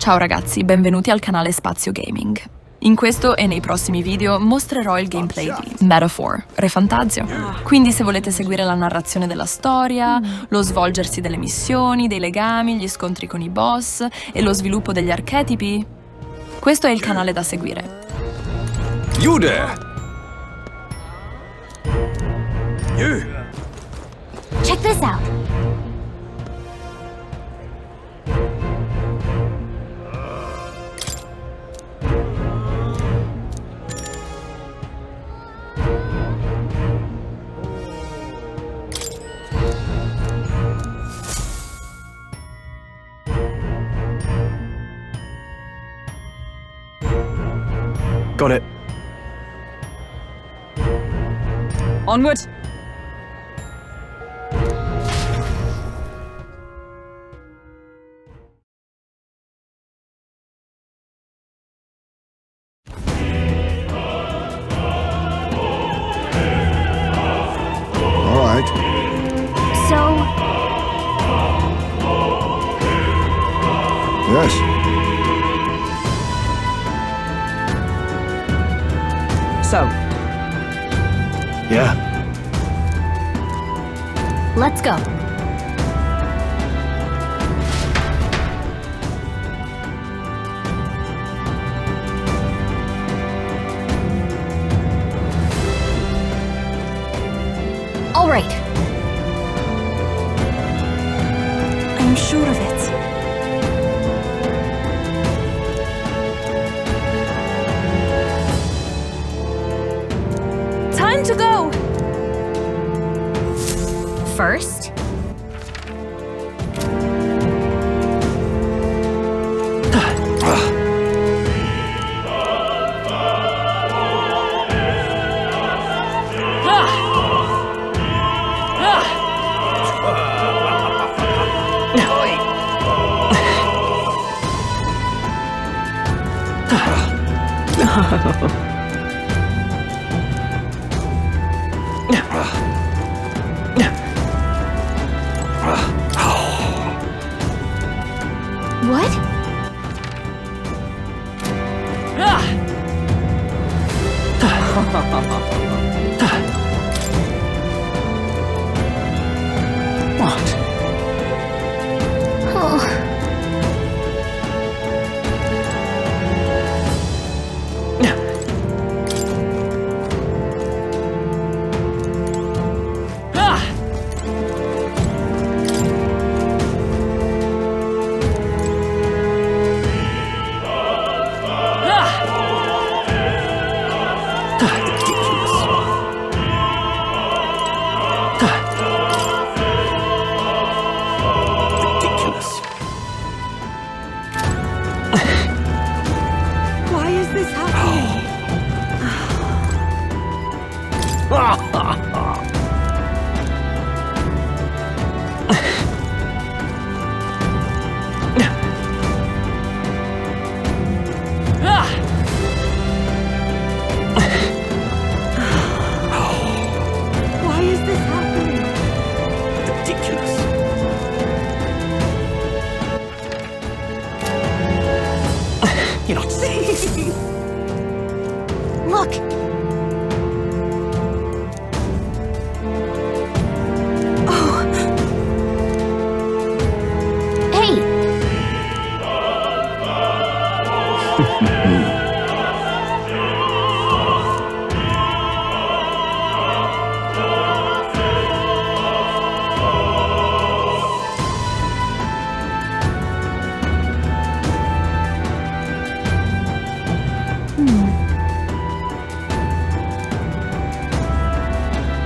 Ciao ragazzi, benvenuti al canale Spazio Gaming. In questo e nei prossimi video mostrerò il gameplay di Metaphore, ReFantazio. Quindi se volete seguire la narrazione della storia, lo svolgersi delle missioni, dei legami, gli scontri con i boss e lo sviluppo degli archetipi, questo è il canale da seguire. You there! You! Check this out. Got it. Onward! All right. So, Yes. So, Yeah. let's go. All right. I'm sure of it. Time to go! First, what? What? Oh. Ridiculous. Why is this happening? Why is this happening? Ridiculous. You're not saying. Look. Oh, Hey,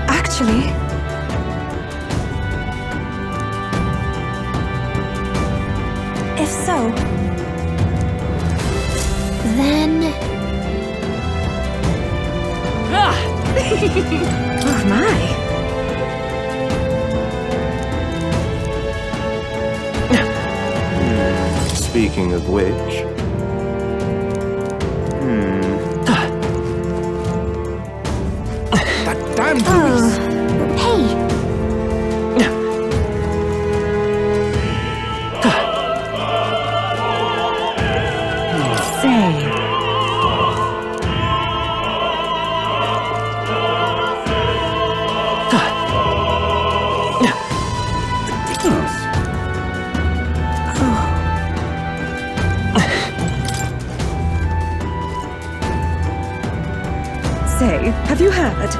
actually, if so, then... oh my. Speaking of which. That damn police. Hey, say, have you heard?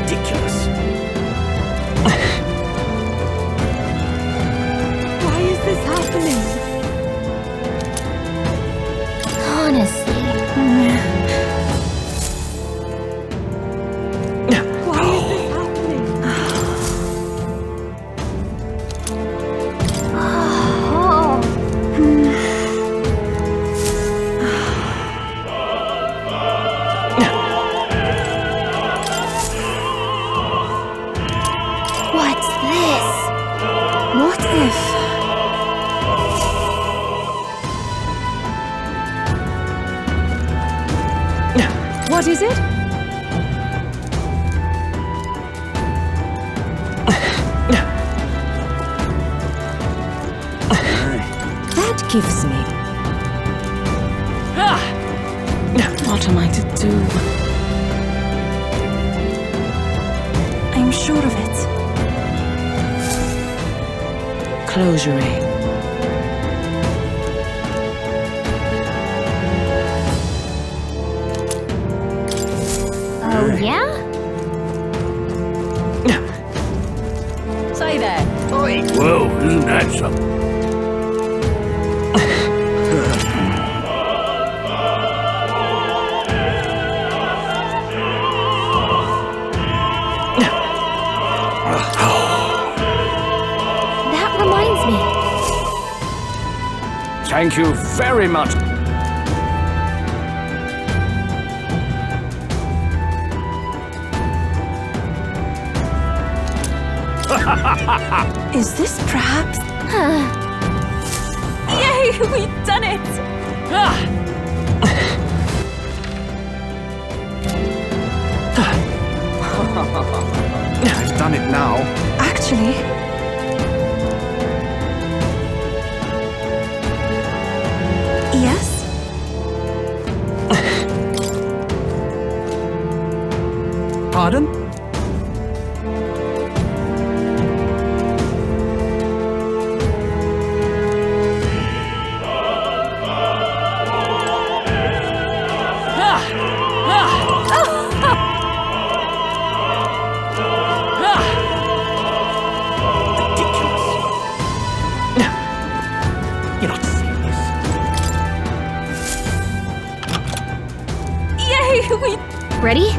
Ridiculous. Why is this happening? Honestly. Why is this happening? Oh. What's this? What if? What is it? That gives me. What am I to do? I'm sure of it. Close your eye. Oh, yeah? Say there. Oi. Whoa, isn't that something? That reminds me. Thank you very much. Is this perhaps? Yay, we've done it! I've done it now. Actually, yes? Pardon? You're not serious. Yay, we... Ready?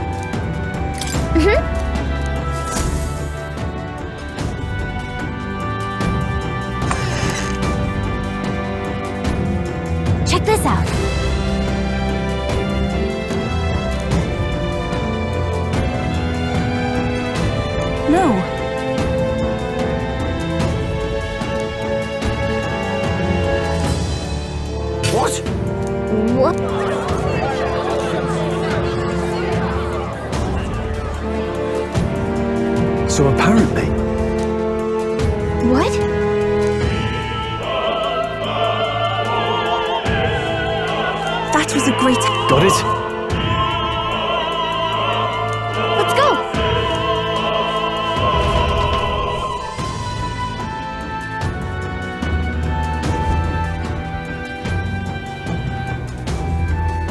Check this out. No. What? What? So apparently, What? That was a great. got it? Let's go.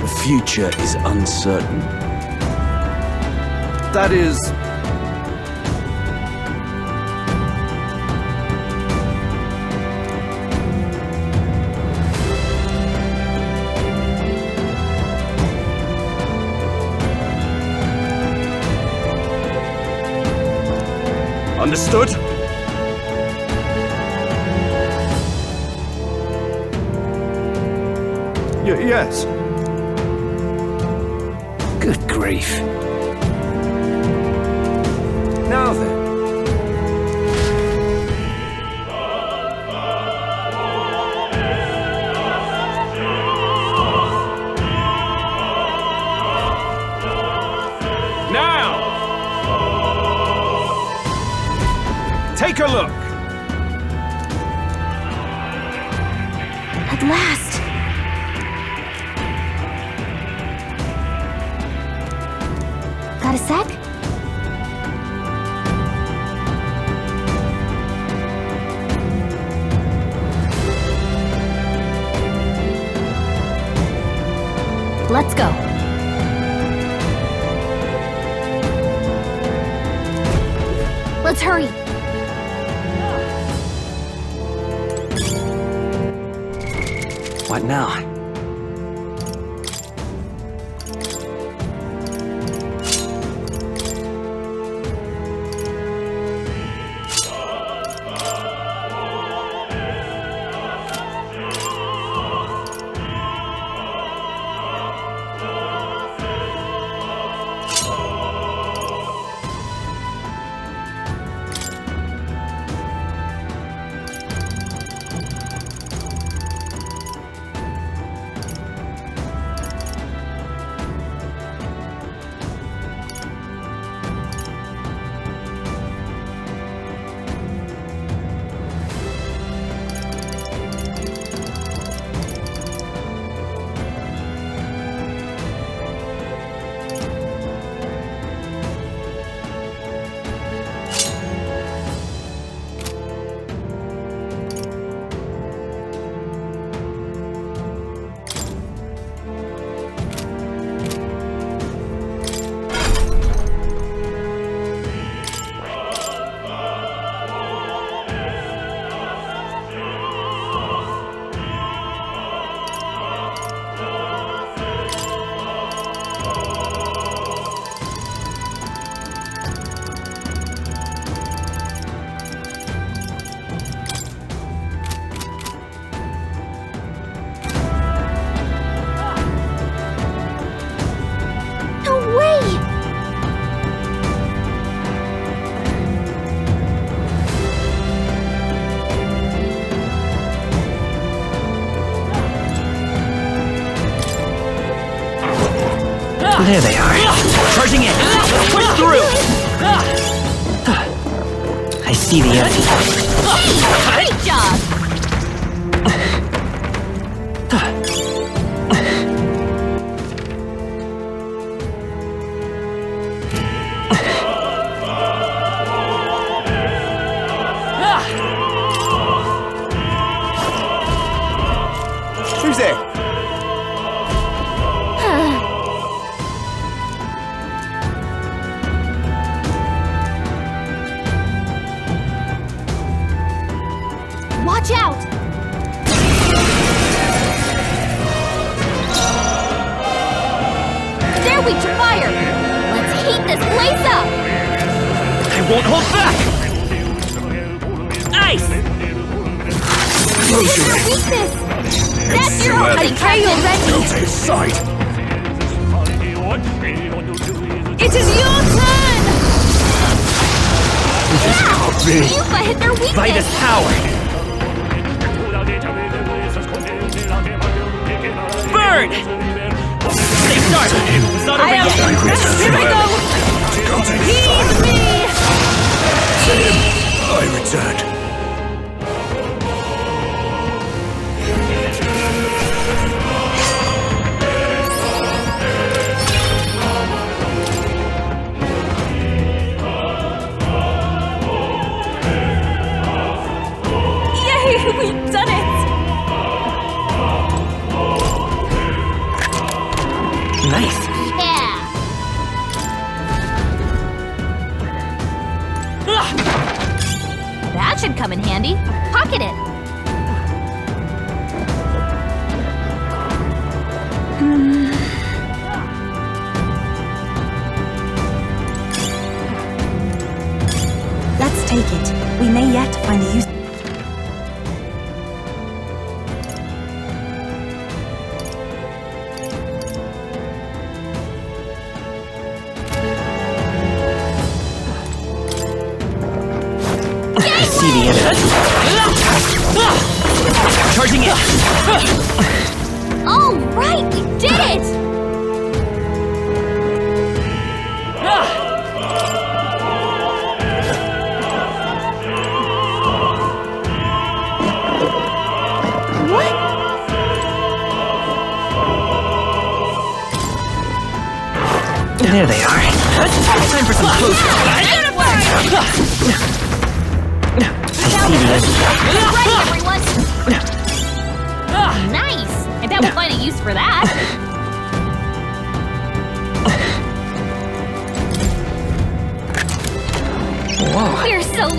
The future is uncertain. That is... Understood? Yes. Good grief. Now then. Now! Take a look! At last. Got a sec? Let's go. Let's hurry. What now? There they are. Charging in. Push through. I see the end. Great job! Who's there? Watch out! There we fire! Let's heat this place up! I won't hold back! Ice! Hit your weakness! That's your opening, Captain! Don't take sight! It is your turn! This can't be! Yufa hit their weakness! By this power! Burn! Stay sharp! It's not over yet! Here I go! Heed me! I returned. Yay! We've done it! Nice. Yeah! That should come in handy. Pocket it! Let's take it. We may yet find a use. I see the end. Charging in. All right, we did it! What? There they are. Time for some close combat. I see the end. Get ready, everyone! Nice! I bet we'll find a use for that.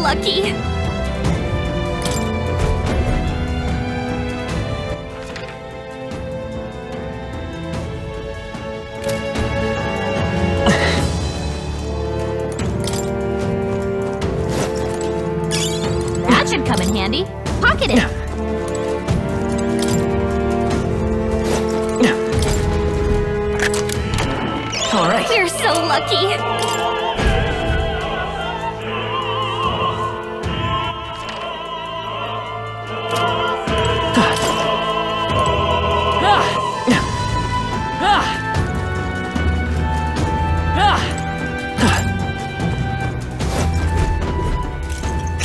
lucky. That should come in handy. Pocket it. All right. We're so lucky.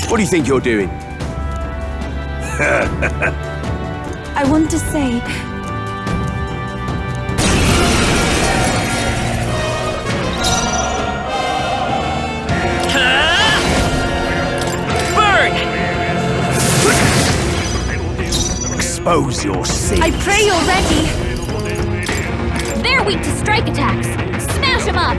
What do you think you're doing? I want to say, Burn! Expose your sin. I pray you're ready. They're weak to strike attacks. Smash them up.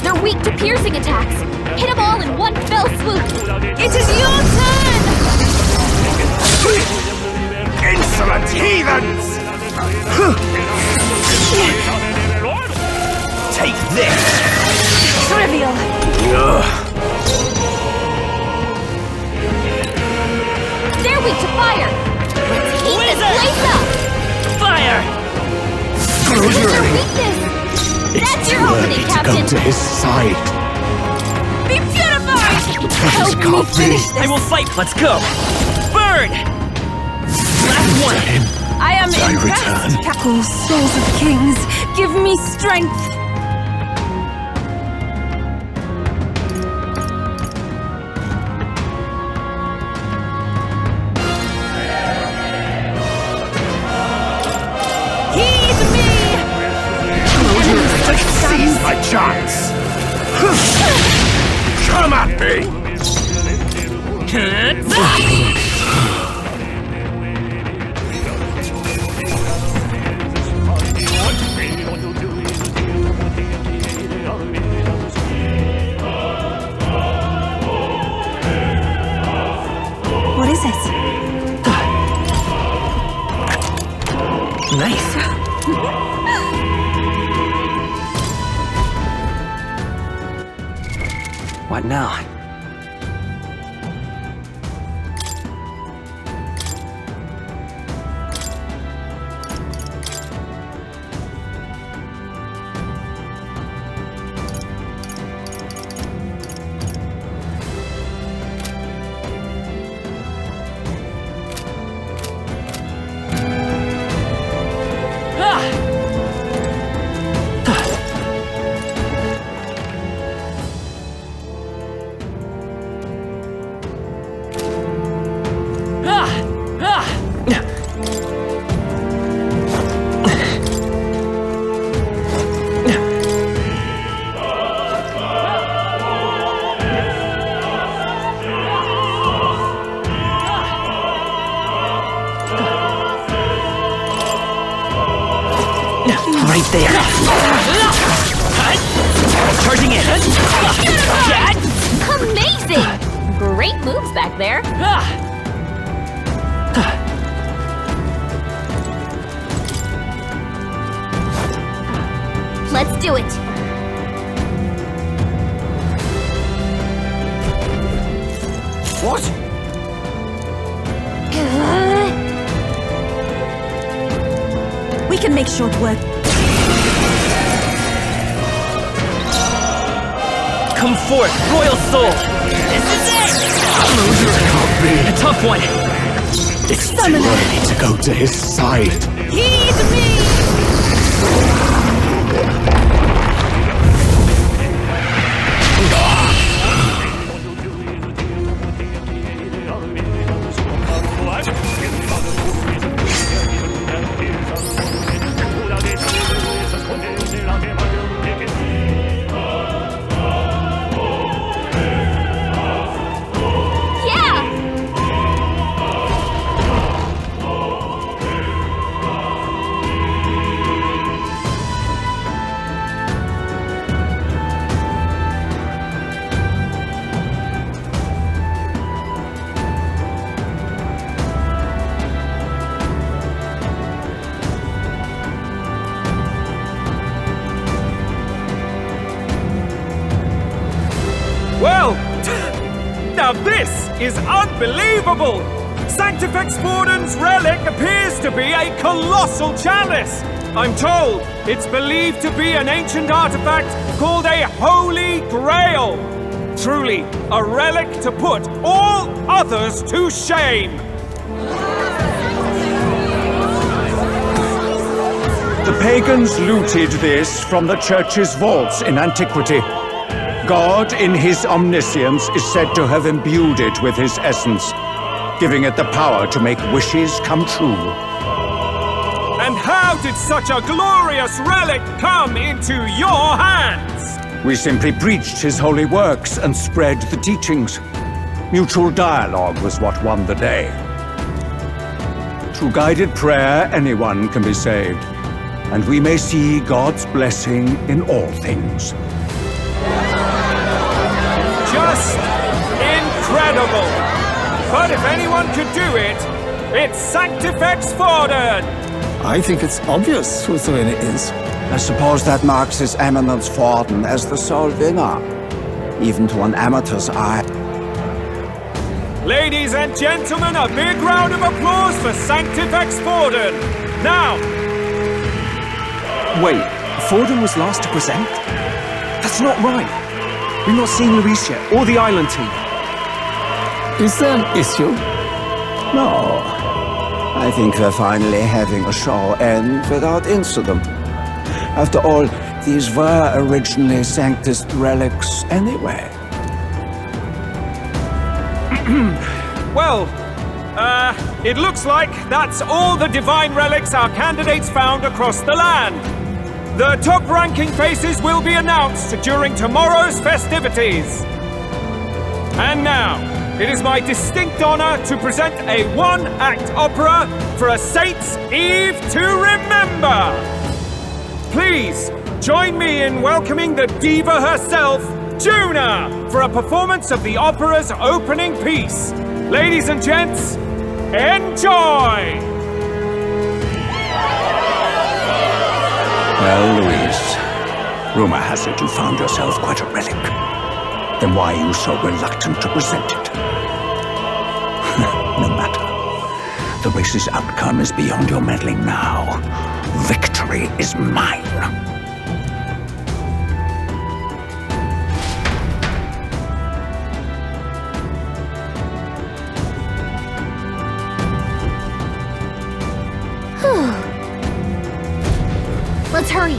They're weak to piercing attacks. Hit them all in one fell swoop. It is your turn! Insolent heathens! Take this! Trivial. They're weak to fire. Let's heat this place up. Fire! What's their weakness? That's your opening, Captain. To his side. Be purified! Help me can't be. finish I this. will fight. Let's go. Burn! Last one. I am I impressed. Oh, souls of kings, give me strength. Heed me! Seize my chance! Come at me! What is it? Nice. What now? Right there. Charging in. Amazing! Great moves back there. Let's do it. What? We can make short work. Come forth, royal soul. This is it. A tough one. It's too early to go to his side. Heed me! Well, now this is unbelievable! Sanctifex Forden's relic appears to be a colossal chalice! I'm told it's believed to be an ancient artifact called a Holy Grail! Truly, a relic to put all others to shame! The pagans looted this from the church's vaults in antiquity. God, in his omniscience, is said to have imbued it with his essence, giving it the power to make wishes come true. And how did such a glorious relic come into your hands? We simply preached his holy works and spread the teachings. Mutual dialogue was what won the day. Through guided prayer, anyone can be saved, and we may see God's blessing in all things. Just incredible! But if anyone could do it, it's Sanctifex Forden! I think it's obvious whose doing it is. I suppose that marks His Eminence Forden as the sole winner, even to an amateur's eye. Ladies and gentlemen, a big round of applause for Sanctifex Forden! Now! Wait, Forden was last to present? That's not right! We've not seen Luis yet, or the island team. Is there an issue? No. I think we're finally having a show end without incident. After all, these were originally Sanctus relics anyway. Well, it looks like that's all the divine relics our candidates found across the land. The top-ranking faces will be announced during tomorrow's festivities. And now, it is my distinct honor to present a one-act opera for a Saint's Eve to remember. Please, join me in welcoming the diva herself, Juna, for a performance of the opera's opening piece. Ladies and gents, enjoy! Well, Louise, rumor has it you found yourself quite a relic. Then why are you so reluctant to present it? No matter. The race's outcome is beyond your meddling now. Victory is mine. Let's hurry.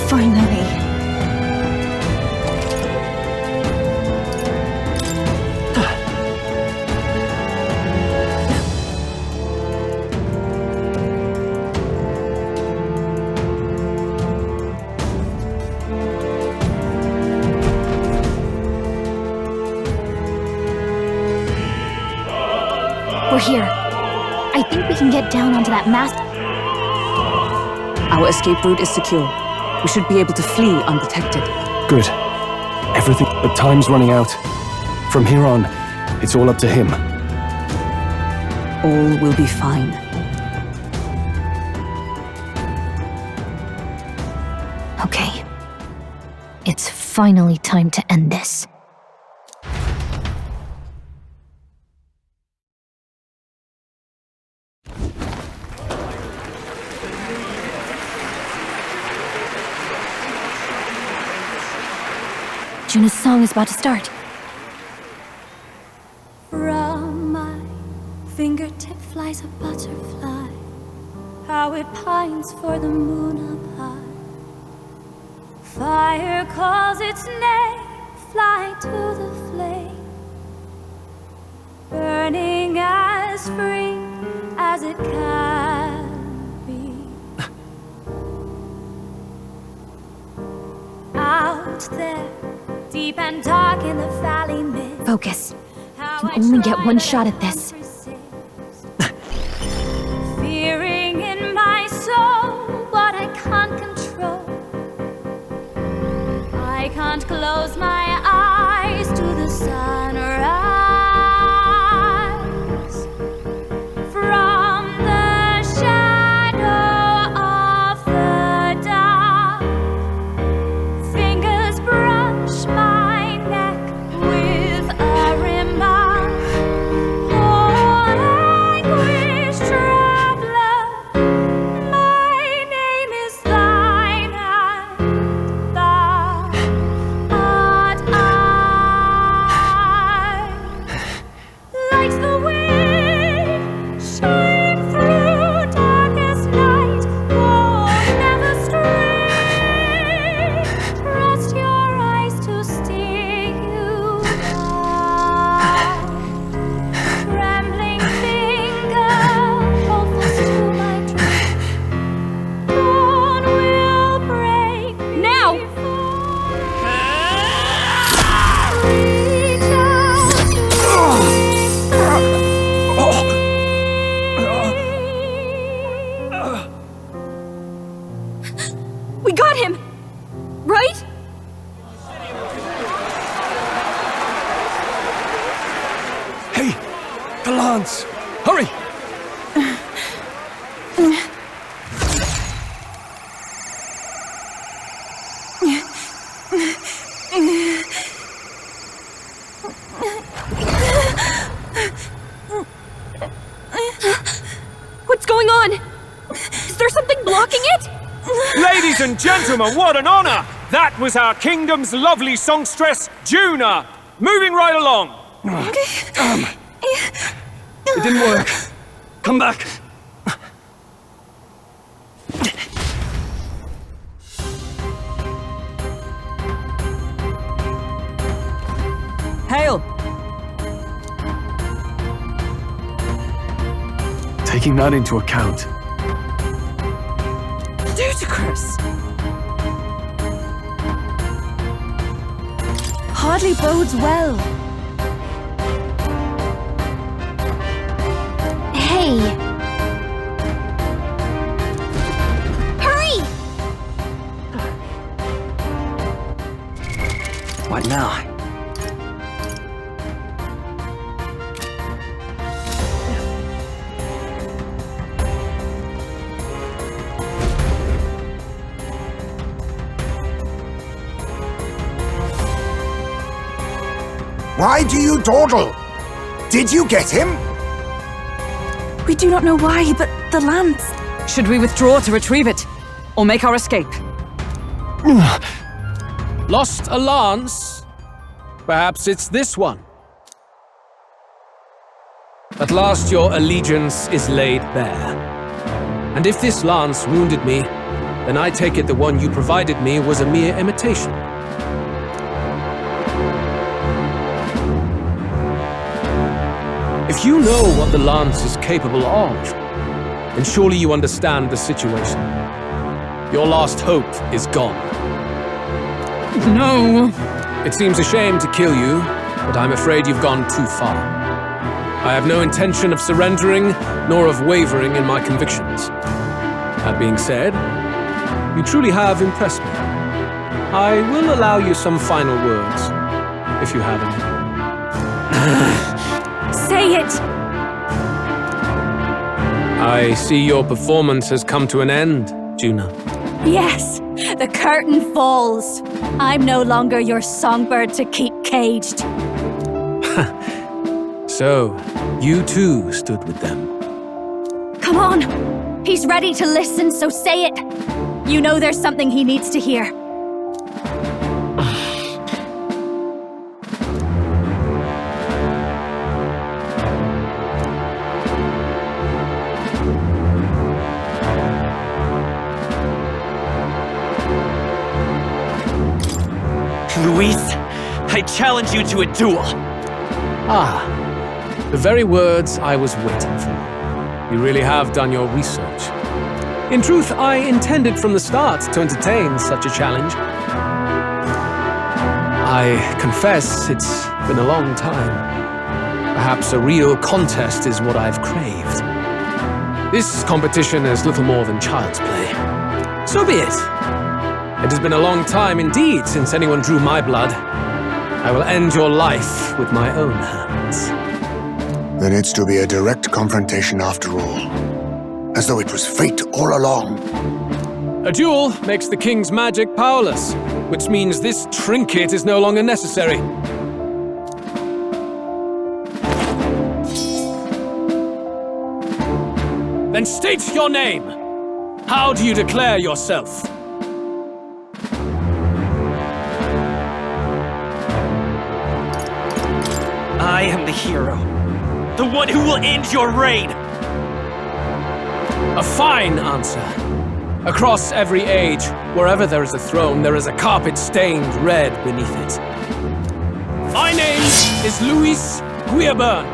Finally. We're here. I think we can get down onto that mast. Our escape route is secure. We should be able to flee undetected. Good. Everything, but time's running out. From here on, it's all up to him. All will be fine. Okay. It's finally time to end this. Juna's song is about to start. From my fingertip flies a butterfly, how it pines for the moon up high. Fire calls its name, fly to the flame, burning as free as it can be. Out there, deep and dark in the valley mid. Focus. You can only get one shot at this. Fearing in my soul what I can't control. I can't close my eyes to the sunrise. From the shadow of the dark, We got him! Right? Hey! The lance! Hurry! What's going on? Is there something blocking it? Ladies and gentlemen, what an honor! That was our kingdom's lovely songstress, Juna. Moving right along. It didn't work. Come back. Hail! Taking that into account. Ludicrous! Hardly bodes well. Hey! Hurry! What now? Why do you dawdle? Did you get him? We do not know why, but the lance... Should we withdraw to retrieve it? Or make our escape? Lost a lance? Perhaps it's this one. At last your allegiance is laid bare. And if this lance wounded me, then I take it the one you provided me was a mere imitation. If you know what the lance is capable of, then surely you understand the situation. Your last hope is gone. No! It seems a shame to kill you, but I'm afraid you've gone too far. I have no intention of surrendering, nor of wavering in my convictions. That being said, you truly have impressed me. I will allow you some final words, if you have any. Say it! I see your performance has come to an end, Juna. Yes, the curtain falls. I'm no longer your songbird to keep caged. So, you too stood with them. Come on! He's ready to listen, so say it! You know there's something he needs to hear. Luis, I challenge you to a duel. Ah, the very words I was waiting for. You really have done your research. In truth, I intended from the start to entertain such a challenge. I confess it's been a long time. Perhaps a real contest is what I've craved. This competition is little more than child's play. So be it. It has been a long time indeed since anyone drew my blood. I will end your life with my own hands. Then it's to be a direct confrontation after all. As though it was fate all along. A duel makes the king's magic powerless, which means this trinket is no longer necessary. Then state your name. How do you declare yourself? I am the hero. The one who will end your reign. A fine answer. Across every age, wherever there is a throne, there is a carpet stained red beneath it. My name is Luis Guiabern.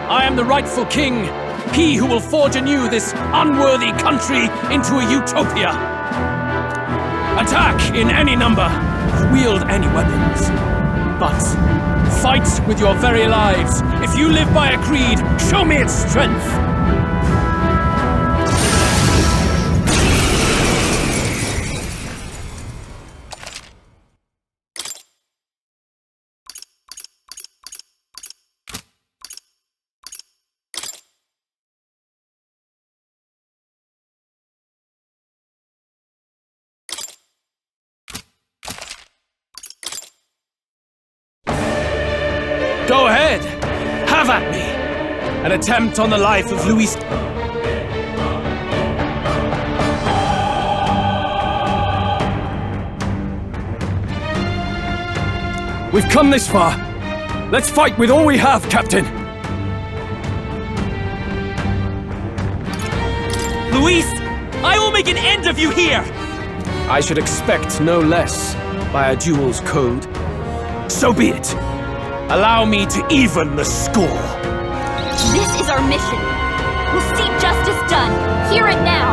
I am the rightful king, he who will forge anew this unworthy country into a utopia. Attack in any number, wield any weapons. But fight with your very lives. If you live by a creed, show me its strength. at me. An attempt on the life of Luis... We've come this far. Let's fight with all we have, Captain. Luis, I will make an end of you here! I should expect no less by a duel's code. So be it. Allow me to even the score. This is our mission. We'll see justice done, here and now.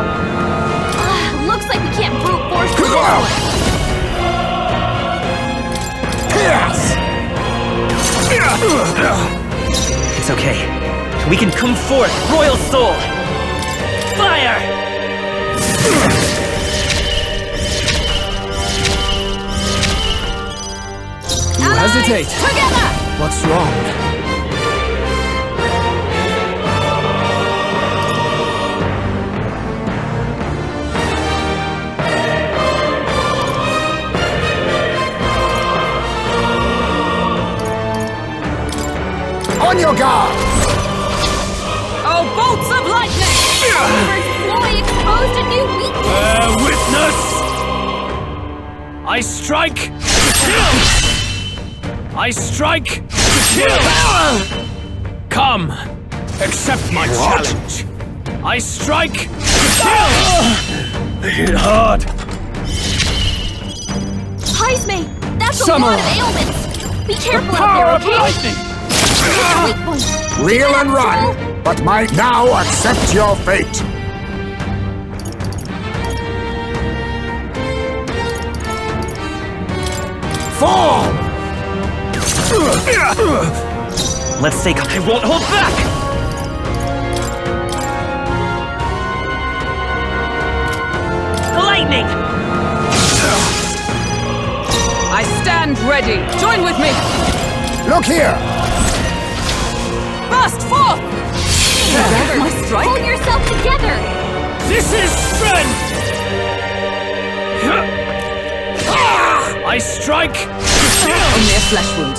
Looks like we can't brute force this one. It's okay. We can come forth, Royal Soul! Fire! You hesitate. Together! What's wrong? On your guard! Oh, bolts of lightning! Boy exposed a new weakness! Witness! I strike to kill! I strike to kill! Come, accept my challenge. I strike to kill! They hit hard. Heisme, that's Summer. a lot of ailments! Be careful Power out of there, okay? lightning! Weak one. Reel and Soul. run, but might now accept your fate. Fall! Let's say I won't hold back! Lightning! I stand ready. Join with me. Look here! Burst forth! My strike? Hold yourself together! This is strength! I strike to kill! Only a flesh wound.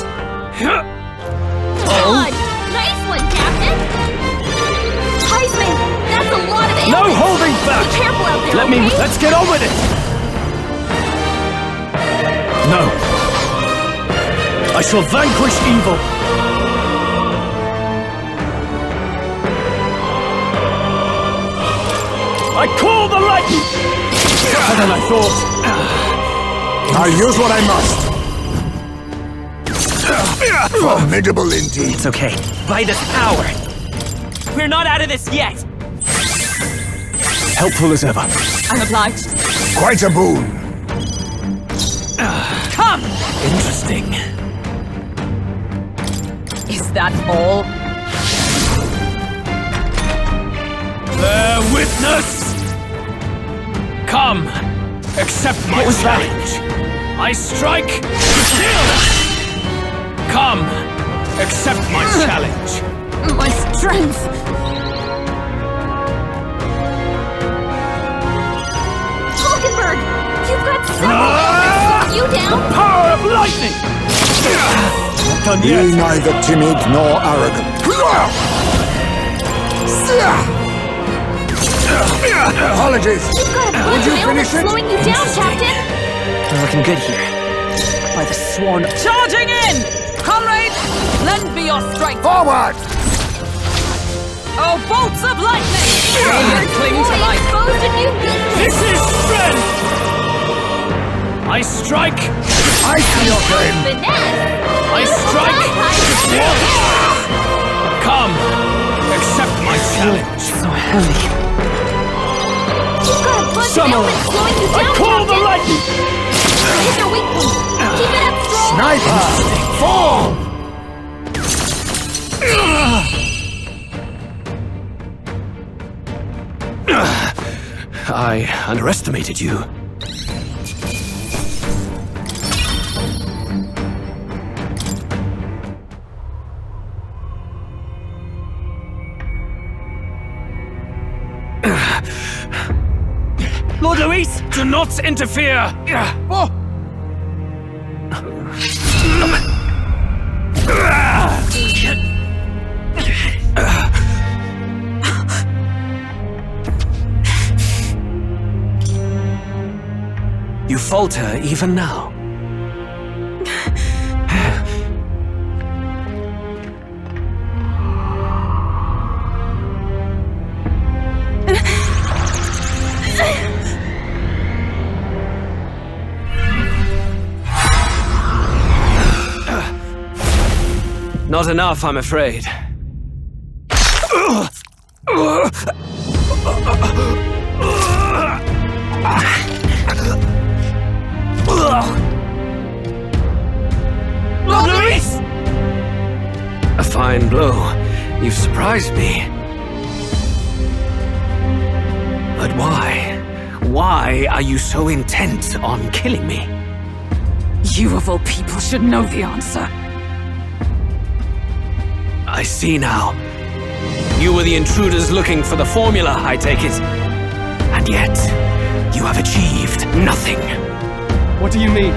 God! Nice one, Captain! Heisme, that's a lot of ailments! No holding back! Be careful out there, Let me... okay? Let's get on with it! No. I shall vanquish evil! I call the lightning! Better than I thought. I'll use what I must. Formidable indeed. It's okay. By this power! We're not out of this yet! Helpful as ever. I'm obliged. Quite a boon. Come! Interesting. Is that all? Bear witness! Come, accept my challenge. I strike to kill! Come, accept my challenge. My strength! Hulkenberg! You've got several ailments! You down? Power of lightning! Not done Be yet. neither timid nor arrogant. Apologies. You've got a bunch Would you of ailments finish it? slowing you down, Captain! We're looking good here. By the sworn... Charging in! Comrades, lend me your strength! Forward! Oh, bolts of lightning! Cling to Boy life! exposed a new weakness! This is strength! I strike I see your game. Finesse! I strike to kill! Come, accept my challenge. So heavy. You've got a bunch of Summer, ailments slowing you I down, call the Captain! lightning! Hit your weak point! Keep it up strong! Sniper! Fall! I underestimated you. Lord Luis! Do not interfere! You falter even now. Not enough, I'm afraid. Lord Luis! A fine blow. You've surprised me. But why? Why are you so intent on killing me? You of all people should know the answer. I see now. You were the intruders looking for the formula, I take it. And yet, you have achieved nothing. What do you mean?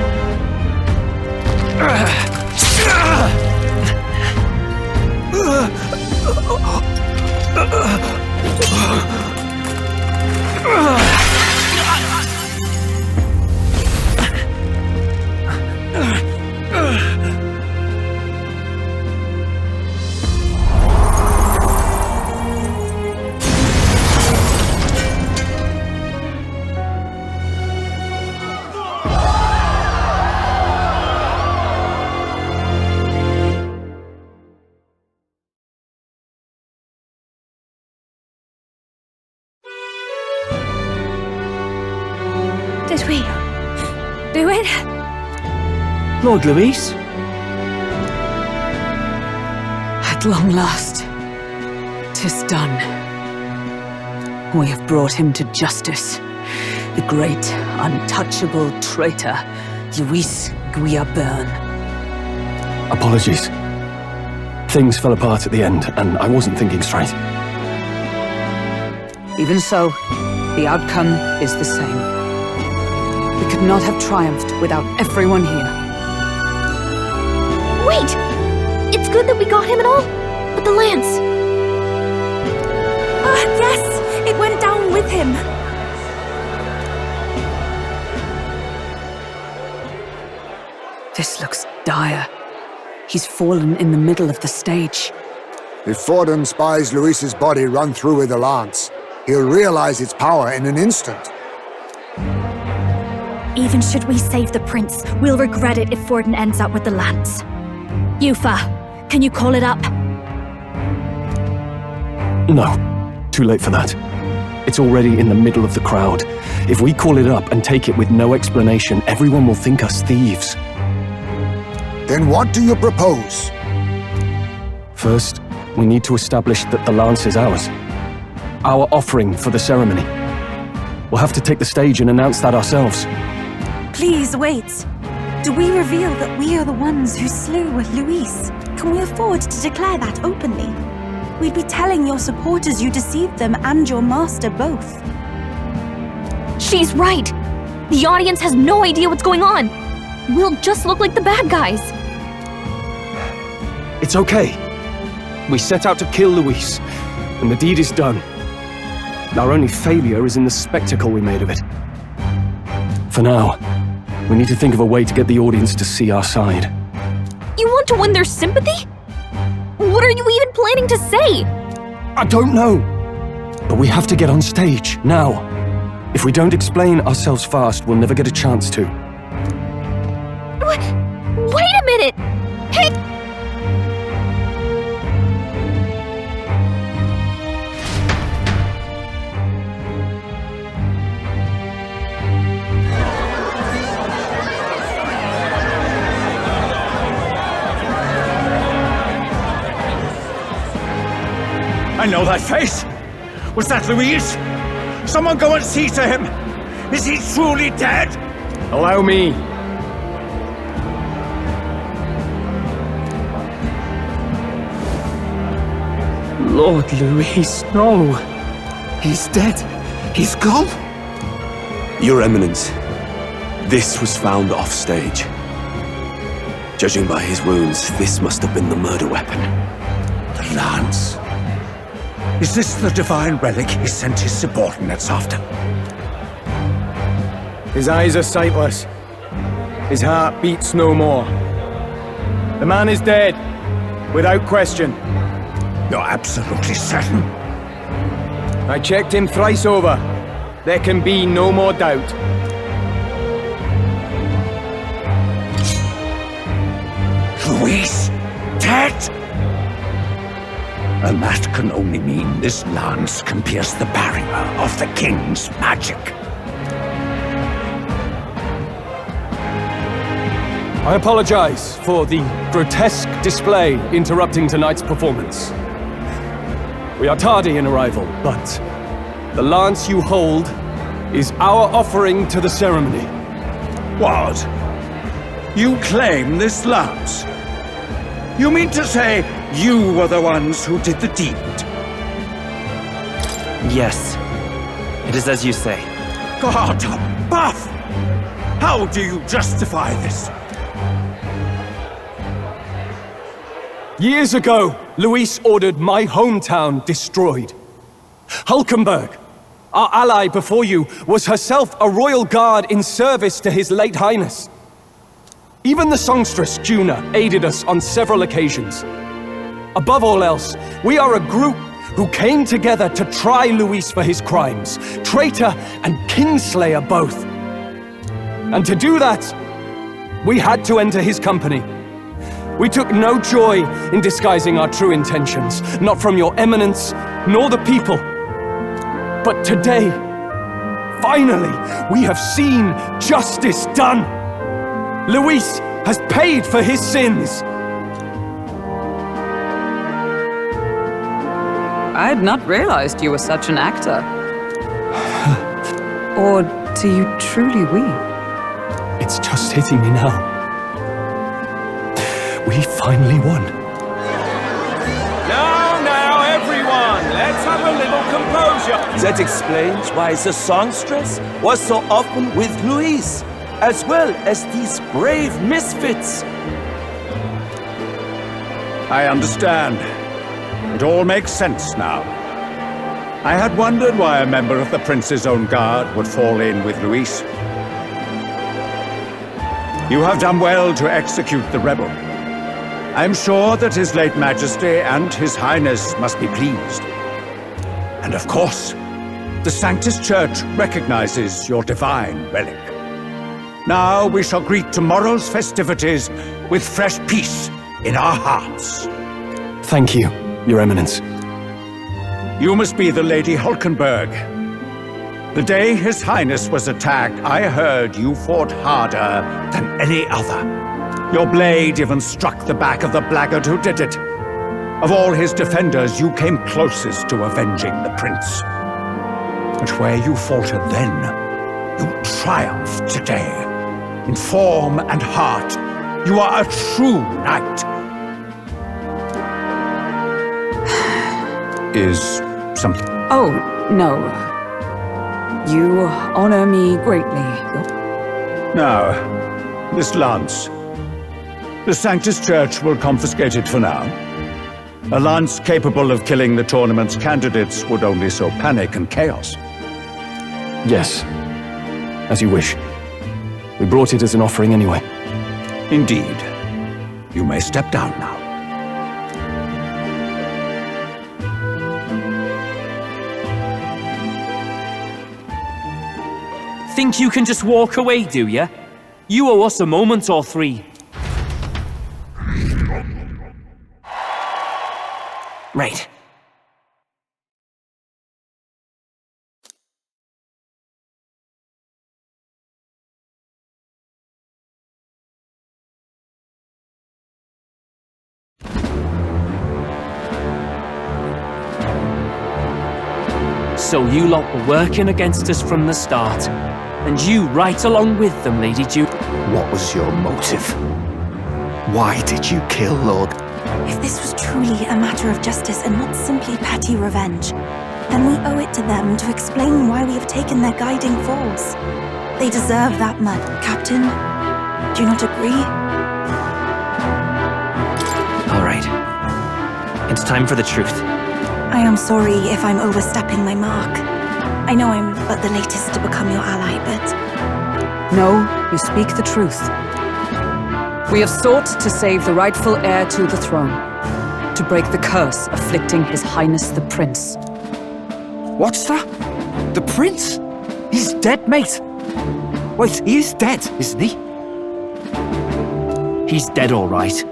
Did we do it? Lord Luis? At long last, 'tis done. We have brought him to justice. The great, untouchable traitor, Luis Guiabern. Apologies. Things fell apart at the end, and I wasn't thinking straight. Even so, the outcome is the same. We could not have triumphed without everyone here. Wait! It's good that we got him and all, but the lance... Yes! It went down with him! This looks dire. He's fallen in the middle of the stage. If Forden spies Luis's body run through with a lance, he'll realize its power in an instant. Even should we save the prince, we'll regret it if Forden ends up with the lance. Yufa, can you call it up? No. Too late for that. It's already in the middle of the crowd. If we call it up and take it with no explanation, everyone will think us thieves. Then what do you propose? First, we need to establish that the lance is ours. Our offering for the ceremony. We'll have to take the stage and announce that ourselves. Please wait. Do we reveal that we are the ones who slew Luis? Can we afford to declare that openly? We'd be telling your supporters you deceived them and your master both. She's right! The audience has no idea what's going on! We'll just look like the bad guys! It's okay. We set out to kill Luis, and the deed is done. Our only failure is in the spectacle we made of it. For now, we need to think of a way to get the audience to see our side. You want to win their sympathy? What are you even planning to say? I don't know. But we have to get on stage, now. If we don't explain ourselves fast, we'll never get a chance to. Wait a minute! Hey! I know that face! Was that Luis? Someone go and see to him! Is he truly dead? Allow me. Lord Luis, no. He's dead. He's gone. Your Eminence, this was found off stage. Judging by his wounds, this must have been the murder weapon. The lance. Is this the divine relic he sent his subordinates after? His eyes are sightless. His heart beats no more. The man is dead, without question. You're absolutely certain? I checked him thrice over. There can be no more doubt. Luis, dead? And that can only mean this lance can pierce the barrier of the king's magic. I apologize for the grotesque display interrupting tonight's performance. We are tardy in arrival, but the lance you hold is our offering to the ceremony. What? You claim this lance? You mean to say you were the ones who did the deed? Yes. It is as you say. God above! How do you justify this? Years ago, Luis ordered my hometown destroyed. Hulkenberg, our ally before you, was herself a royal guard in service to His late Highness. Even the songstress, Juna, aided us on several occasions. Above all else, we are a group who came together to try Luis for his crimes, traitor and kingslayer both. And to do that, we had to enter his company. We took no joy in disguising our true intentions, not from your eminence, nor the people. But today, finally, we have seen justice done. Luis has paid for his sins. I had not realized you were such an actor. Or do you truly weep? It's just hitting me now. We finally won. Now, everyone, let's have a little composure. That explains why the songstress was so often with Luis, as well as these brave misfits. I understand. It all makes sense now. I had wondered why a member of the Prince's own guard would fall in with Luis. You have done well to execute the rebel. I am sure that His late Majesty and His Highness must be pleased. And of course, the Sanctus Church recognizes your divine relic. Now we shall greet tomorrow's festivities with fresh peace in our hearts. Thank you, Your Eminence. You must be the Lady Hulkenberg. The day His Highness was attacked, I heard you fought harder than any other. Your blade even struck the back of the blackguard who did it. Of all his defenders, you came closest to avenging the prince. But where you faltered then, you triumphed today. In form and heart, you are a true knight. Is something... Oh, no. You honor me greatly. Now, this lance. The Sanctus Church will confiscate it for now. A lance capable of killing the tournament's candidates would only sow panic and chaos. Yes, as you wish. We brought it as an offering anyway. Indeed. You may step down now. Think you can just walk away, do ya? You owe us a moment or three. Right. So you lot were working against us from the start. And you right along with them, Lady Jude. What was your motive? Why did you kill Lord? If this was truly a matter of justice and not simply petty revenge, then we owe it to them to explain why we have taken their guiding force. They deserve that much. Captain, do you not agree? All right. It's time for the truth. I am sorry if I'm overstepping my mark. I know I'm but the latest to become your ally, but No, you speak the truth. We have sought to save the rightful heir to the throne, to break the curse afflicting His Highness the Prince. What's that? The Prince? He's dead, mate. Wait, he is dead, isn't he? He's dead, all right.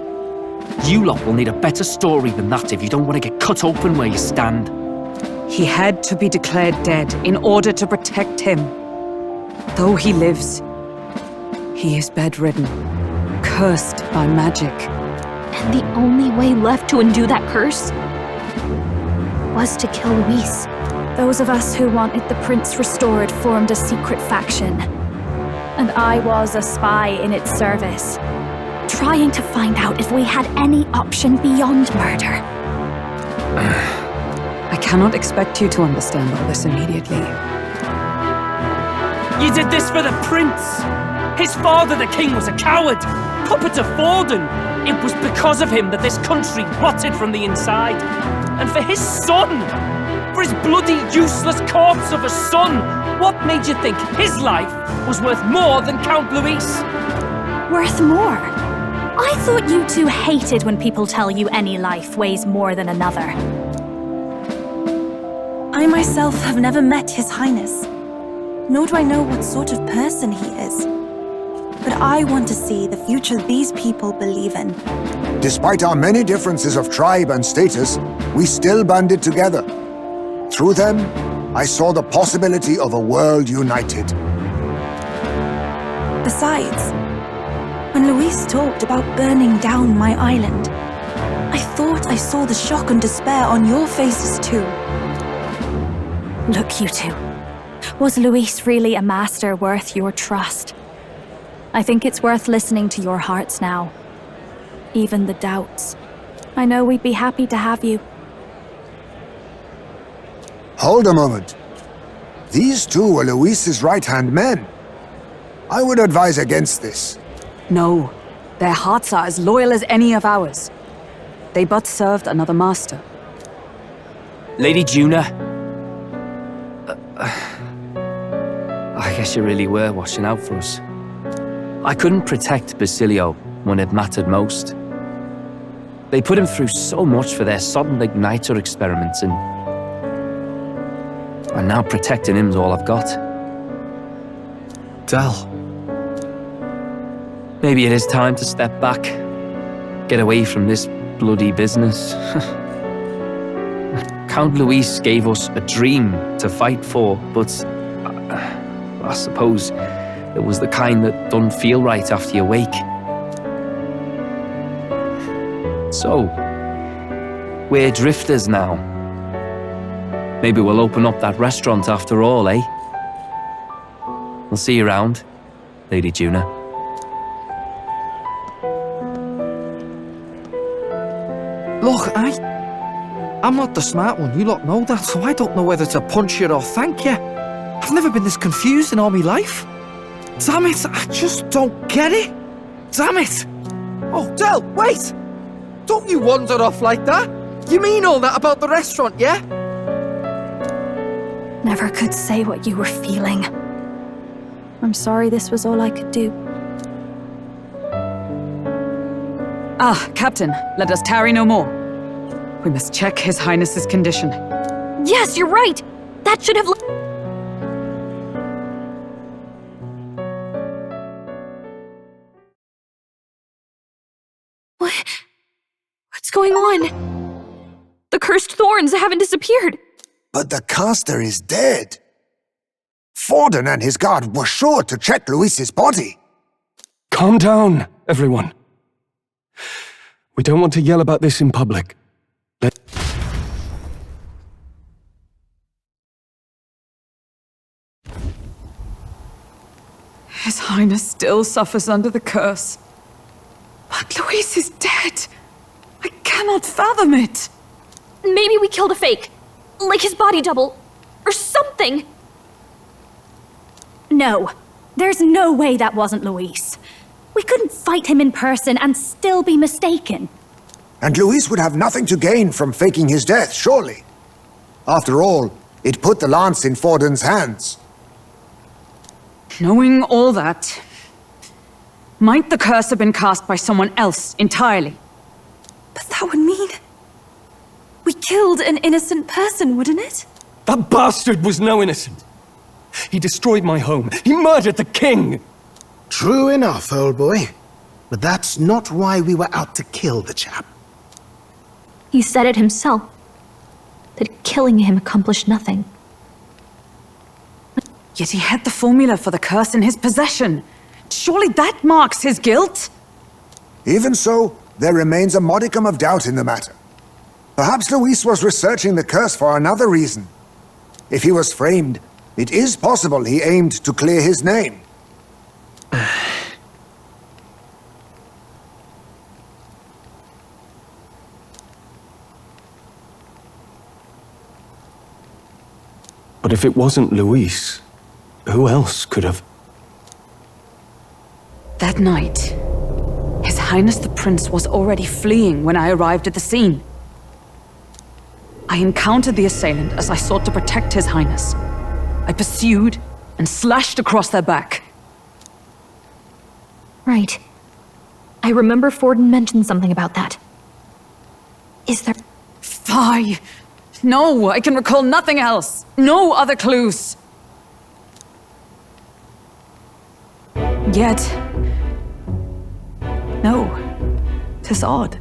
You lot will need a better story than that if you don't want to get cut open where you stand. He had to be declared dead in order to protect him. Though he lives, he is bedridden, cursed by magic. And the only way left to undo that curse was to kill Luis. Those of us who wanted the prince restored formed a secret faction. And I was a spy in its service, trying to find out if we had any option beyond murder. I cannot expect you to understand all this immediately. You did this for the prince! His father, the king, was a coward! Puppet of Forden! It was because of him that this country rotted from the inside! And for his son! For his bloody, useless corpse of a son! What made you think his life was worth more than Count Luis? Worth more? I thought you two hated when people tell you any life weighs more than another. I myself have never met His Highness, nor do I know what sort of person he is. But I want to see the future these people believe in. Despite our many differences of tribe and status, we still banded together. Through them, I saw the possibility of a world united. Besides, when Luis talked about burning down my island, I thought I saw the shock and despair on your faces too. Look, you two. Was Luis really a master worth your trust? I think it's worth listening to your hearts now. Even the doubts. I know we'd be happy to have you. Hold a moment. These two were Luis's right-hand men. I would advise against this. No, their hearts are as loyal as any of ours. They but served another master. Lady Juna. I guess you really were watching out for us. I couldn't protect Basilio when it mattered most. They put him through so much for their sodden igniter experiments, and now protecting him's all I've got. Del. Maybe it is time to step back. Get away from this bloody business. Count Luis gave us a dream to fight for, but I suppose it was the kind that don't feel right after you wake. So, we're drifters now. Maybe we'll open up that restaurant after all, eh? We'll see you around, Lady Juna. Look, I'm not the smart one, you lot know that, so I don't know whether to punch you or thank you. I've never been this confused in all my life. Damn it, I just don't get it. Damn it. Oh, Del, wait! Don't you wander off like that? You mean all that about the restaurant, yeah? Never could say what you were feeling. I'm sorry this was all I could do. Ah, Captain, let us tarry no more. We must check His Highness's condition. Yes, you're right! That should have... What's going on? The cursed thorns haven't disappeared. But the caster is dead. Forden and his guard were sure to check Luis's body. Calm down, everyone. We don't want to yell about this in public. His Highness still suffers under the curse. But Luis is dead. I cannot fathom it. Maybe we killed a fake. Like his body double. Or something. No. There's no way that wasn't Luis. We couldn't fight him in person and still be mistaken. And Luis would have nothing to gain from faking his death, surely. After all, it put the lance in Forden's hands. Knowing all that, might the curse have been cast by someone else entirely? But that would mean we killed an innocent person, wouldn't it? That bastard was no innocent. He destroyed my home. He murdered the king. True enough, old boy. But that's not why we were out to kill the chap. He said it himself, that killing him accomplished nothing. Yet he had the formula for the curse in his possession. Surely that marks his guilt? Even so, there remains a modicum of doubt in the matter. Perhaps Luis was researching the curse for another reason. If he was framed, it is possible he aimed to clear his name. But if it wasn't Luis, who else could have? That night, His Highness the Prince was already fleeing when I arrived at the scene. I encountered the assailant as I sought to protect His Highness. I pursued and slashed across their back. Right. I remember Forden mentioned something about that. Is there... Fie! No, I can recall nothing else. No other clues. Yet... no. 'Tis odd.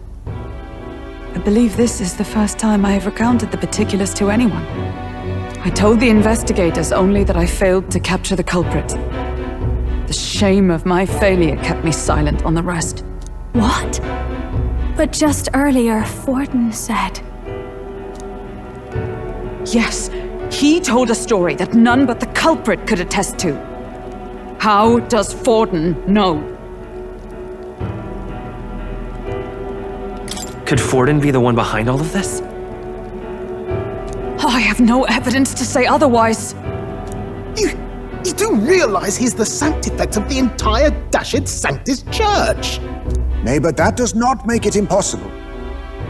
I believe this is the first time I have recounted the particulars to anyone. I told the investigators only that I failed to capture the culprit. The shame of my failure kept me silent on the rest. What? But just earlier, Forden said... Yes, he told a story that none but the culprit could attest to. How does Forden know? Could Forden be the one behind all of this? I have no evidence to say otherwise. You do realize he's the sanctifex of the entire Dashed Sanctis Church? Nay, but that does not make it impossible.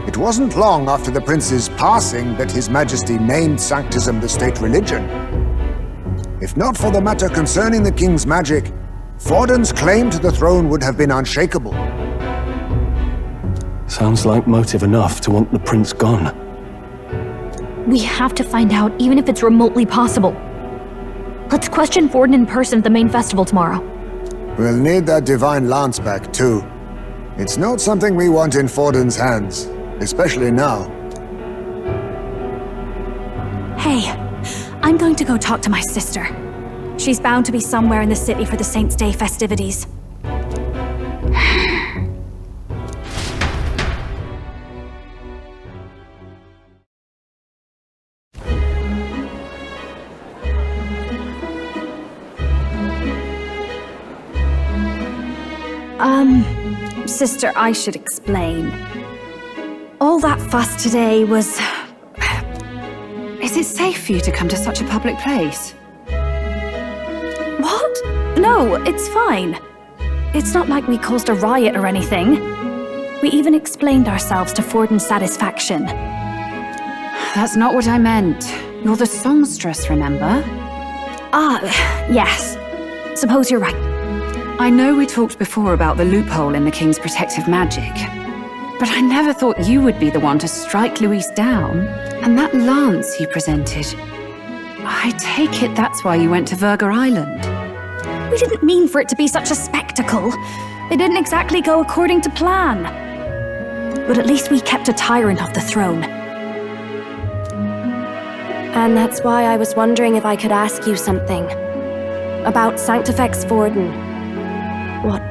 It wasn't long after the prince's passing that His Majesty named Sanctism the state religion. If not for the matter concerning the king's magic, Forden's claim to the throne would have been unshakable. Sounds like motive enough to want the prince gone. We have to find out, even if it's remotely possible. Let's question Forden in person at the main festival tomorrow. We'll need that divine lance back, too. It's not something we want in Forden's hands, especially now. Hey, I'm going to go talk to my sister. She's bound to be somewhere in the city for the Saints' Day festivities. Sister, I should explain. All that fuss today was... Is it safe for you to come to such a public place? What? No, it's fine. It's not like we caused a riot or anything. We even explained ourselves to Forden's satisfaction. That's not what I meant. You're the songstress, remember? Ah, yes. Suppose you're right. I know we talked before about the loophole in the king's protective magic, but I never thought you would be the one to strike Luis down. And that lance you presented, I take it that's why you went to Verga Island. We didn't mean for it to be such a spectacle. It didn't exactly go according to plan. But at least we kept a tyrant off the throne. And that's why I was wondering if I could ask you something. About Sanctifex Forden. What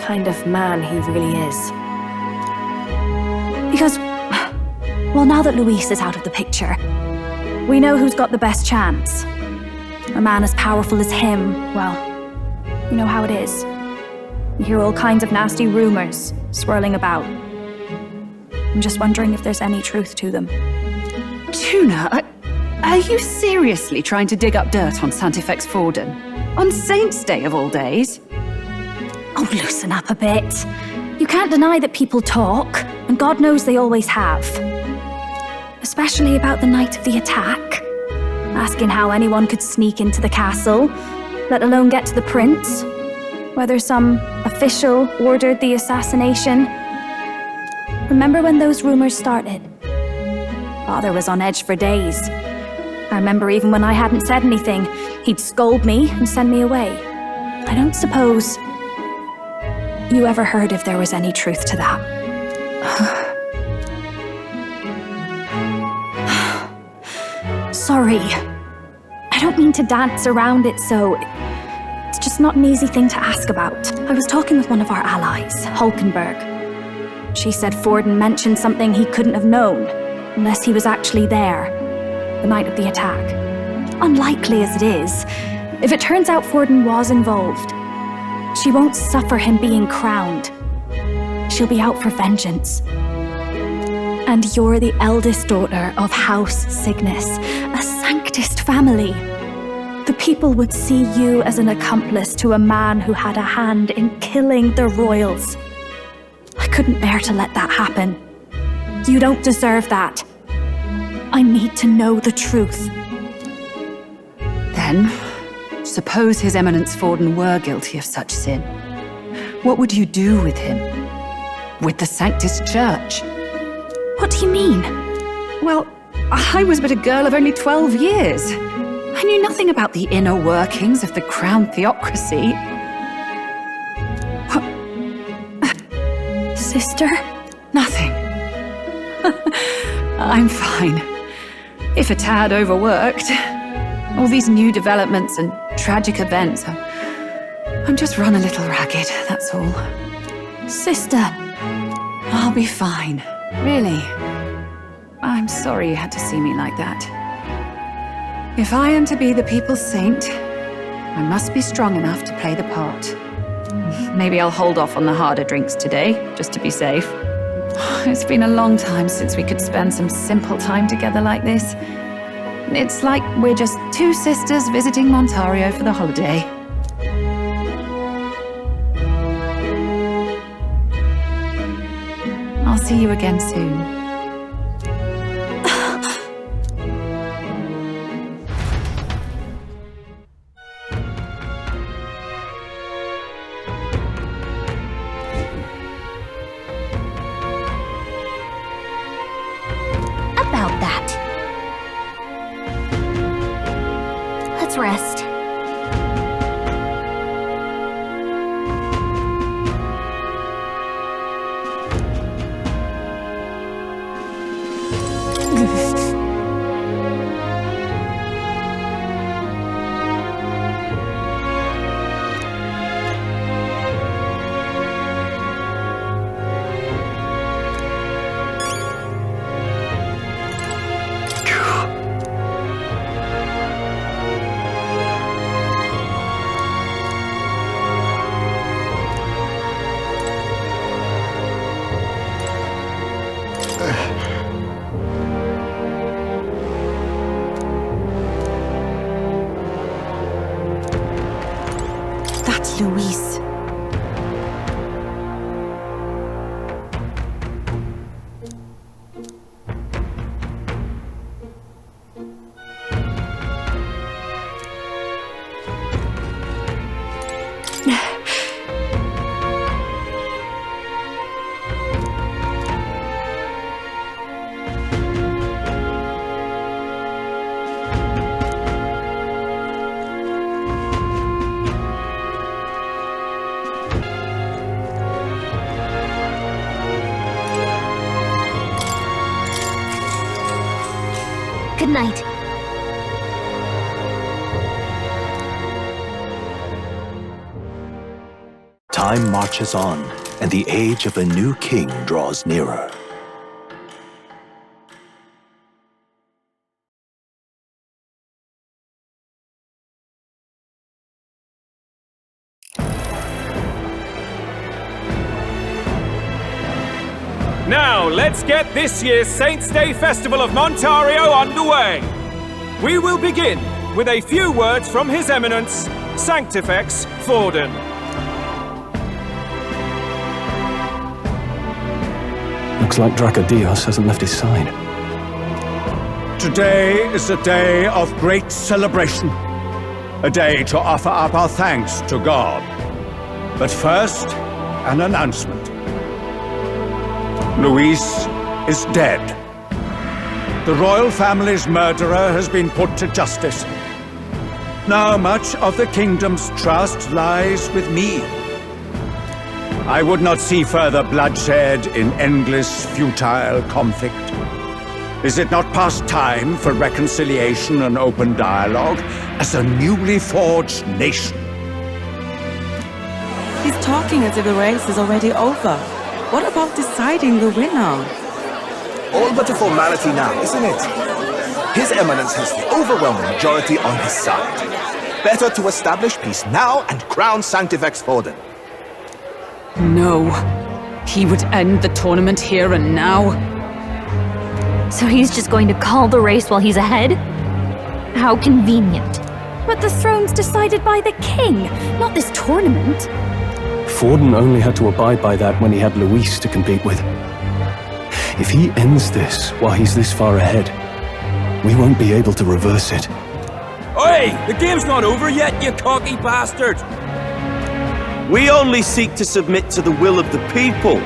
kind of man he really is. Because, well, now that Luis is out of the picture, we know who's got the best chance. A man as powerful as him, well, you know how it is. You hear all kinds of nasty rumors swirling about. I'm just wondering if there's any truth to them. Tuna, are you seriously trying to dig up dirt on Sanctifex Forden? On Saints' Day of all days? Oh, loosen up a bit. You can't deny that people talk, and God knows they always have. Especially about the night of the attack. Asking how anyone could sneak into the castle, let alone get to the prince. Whether some official ordered the assassination. Remember when those rumors started? Father was on edge for days. I remember even when I hadn't said anything, he'd scold me and send me away. I don't suppose you ever heard if there was any truth to that. Sorry. I don't mean to dance around it so... It's just not an easy thing to ask about. I was talking with one of our allies, Hulkenberg. She said Forden mentioned something he couldn't have known, unless he was actually there, the night of the attack. Unlikely as it is, if it turns out Forden was involved, she won't suffer him being crowned. She'll be out for vengeance. And you're the eldest daughter of House Cygnus, a Sanctist family. The people would see you as an accomplice to a man who had a hand in killing the royals. I couldn't bear to let that happen. You don't deserve that. I need to know the truth. Then, suppose His Eminence Forden were guilty of such sin. What would you do with him? With the Sanctist Church? What do you mean? Well, I was but a girl of only 12 years. I knew nothing about the inner workings of the crown theocracy. Sister? Nothing. I'm fine. If a tad overworked. All these new developments and tragic events. I'm just run a little ragged, that's all. Sister! I'll be fine. Really. I'm sorry you had to see me like that. If I am to be the people's saint, I must be strong enough to play the part. Maybe I'll hold off on the harder drinks today, just to be safe. It's been a long time since we could spend some simple time together like this. It's like we're just two sisters visiting Montario for the holiday. I'll see you again soon. Rest. Luis. Good night. Time marches on, and the age of a new king draws nearer. Now, let's get this year's Saints' Day Festival of Montario underway. We will begin with a few words from His Eminence, Sanctifex Forden. Looks like Dracodios hasn't left his side. Today is a day of great celebration. a day to offer up our thanks to God. But first, an announcement. Luis is dead. The royal family's murderer has been put to justice. Now much of the kingdom's trust lies with me. I would not see further bloodshed in endless, futile conflict. Is it not past time for reconciliation and open dialogue as a newly forged nation? He's talking as if the race is already over. What about deciding the winner? All but a formality now, isn't it? His Eminence has the overwhelming majority on his side. Better to establish peace now and crown Sanctifex Forden. No. He would end the tournament here and now. So he's just going to call the race while he's ahead? How convenient. But the throne's decided by the king, not this tournament. Forden only had to abide by that when he had Luis to compete with. If he ends this while he's this far ahead, we won't be able to reverse it. Oi! The game's not over yet, you cocky bastard! We only seek to submit to the will of the people.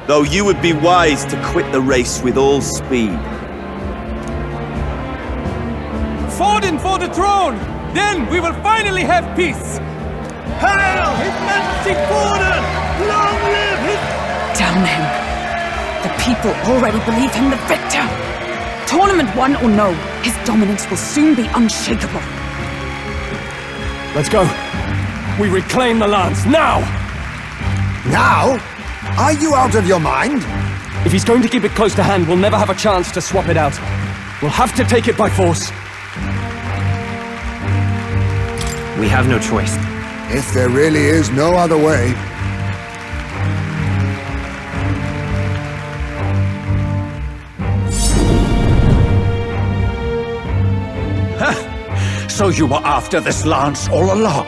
Though you would be wise to quit the race with all speed. Forden for the throne! Then we will finally have peace! Hail His Majesty Forden! Long live his... Damn him. The people already believe him the victor. Tournament won or no, his dominance will soon be unshakable. Let's go. We reclaim the lance, now! Now? Are you out of your mind? If he's going to keep it close to hand, we'll never have a chance to swap it out. We'll have to take it by force. We have no choice. If there really is no other way. So you were after this lance all along?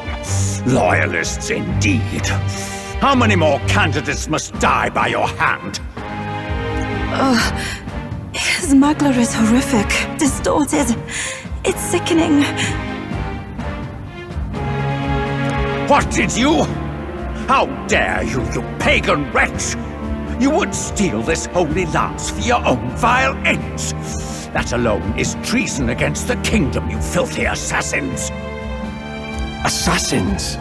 Loyalists indeed. How many more candidates must die by your hand? His smuggler is horrific, distorted. It's sickening. What did you? How dare you, you pagan wretch! You would steal this holy lance for your own vile ends. That alone is treason against the kingdom, you filthy assassins. Assassins?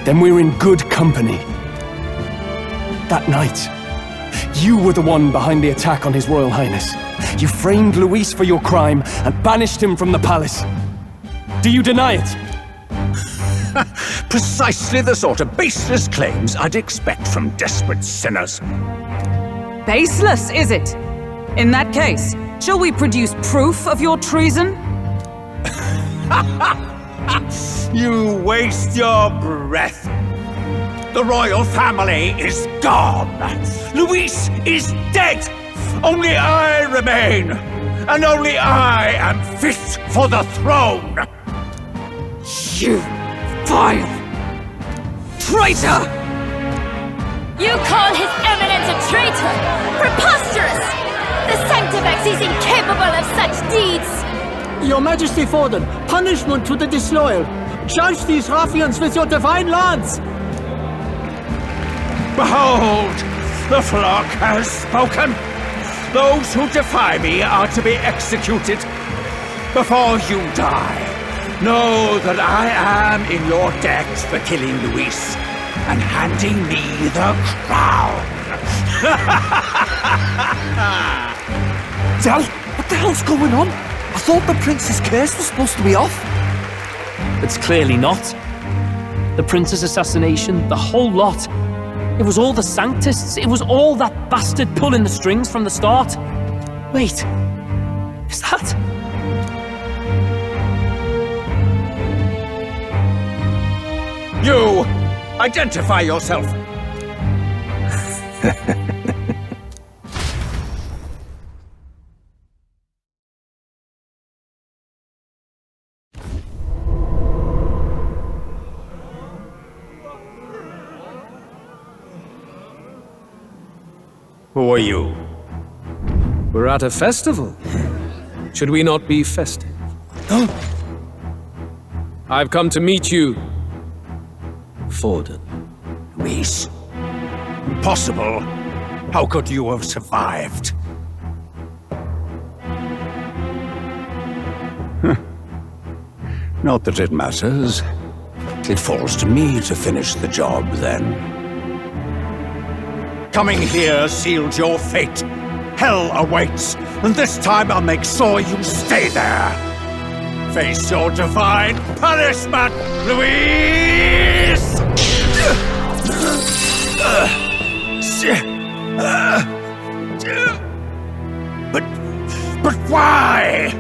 Then we're in good company. That night, you were the one behind the attack on His Royal Highness. You framed Luis for your crime and banished him from the palace. Do you deny it? Precisely the sort of baseless claims I'd expect from desperate sinners. Baseless, is it? In that case, shall we produce proof of your treason? You waste your breath. The royal family is gone. Luis is dead. Only I remain. And only I am fit for the throne. You vile traitor! You call His Eminence a traitor? Preposterous! The Sanctifex is incapable of such deeds! Your Majesty Forden, punishment to the disloyal. Judge these ruffians with your divine lance! Behold, the flock has spoken. Those who defy me are to be executed. Before you die, know that I am in your debt for killing Luis and handing me the crown. Dal, what the hell's going on? I thought the prince's curse was supposed to be off. It's clearly not. The prince's assassination, the whole lot. It was all the Sanctists. It was all that bastard pulling the strings from the start. Wait, is that... You! Identify yourself! Who are you? We're at a festival. Should we not be festive? I've come to meet you, Forden. Luis? Impossible. How could you have survived? Not that it matters. It falls to me to finish the job, then. Coming here sealed your fate. Hell awaits, and this time I'll make sure you stay there. Face your divine punishment, Luis! But why?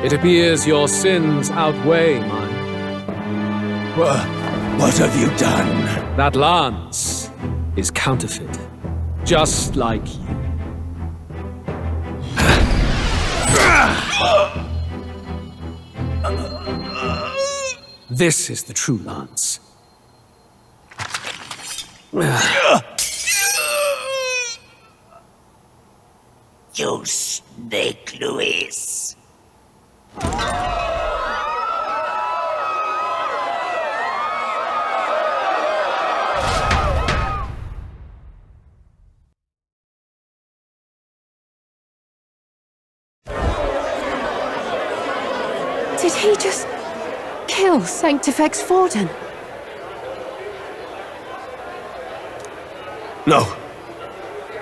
It appears your sins outweigh mine. What have you done? That lance is counterfeit, just like you. This is the true lance. You snake, Luis. Did he just kill Sanctifex Forden? No.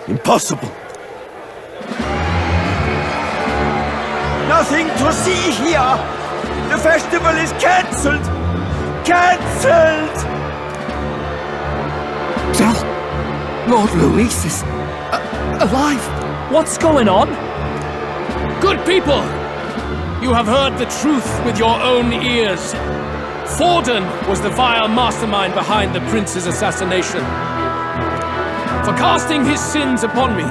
Impossible. Nothing to see here! The festival is cancelled! Cancelled! Lord Luis is alive. What's going on? Good people! You have heard the truth with your own ears. Forden was the vile mastermind behind the prince's assassination. For casting his sins upon me,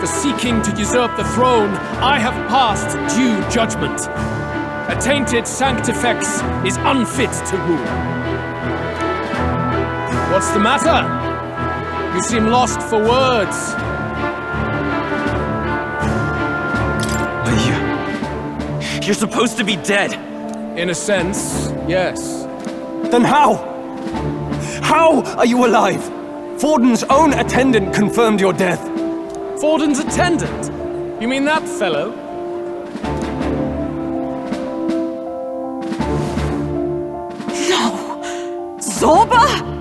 for seeking to usurp the throne, I have passed due judgment. A tainted Sanctifex is unfit to rule. What's the matter? You seem lost for words. You're supposed to be dead. In a sense, yes. Then how? How are you alive? Forden's own attendant confirmed your death. Forden's attendant? You mean that fellow? No! Zorba?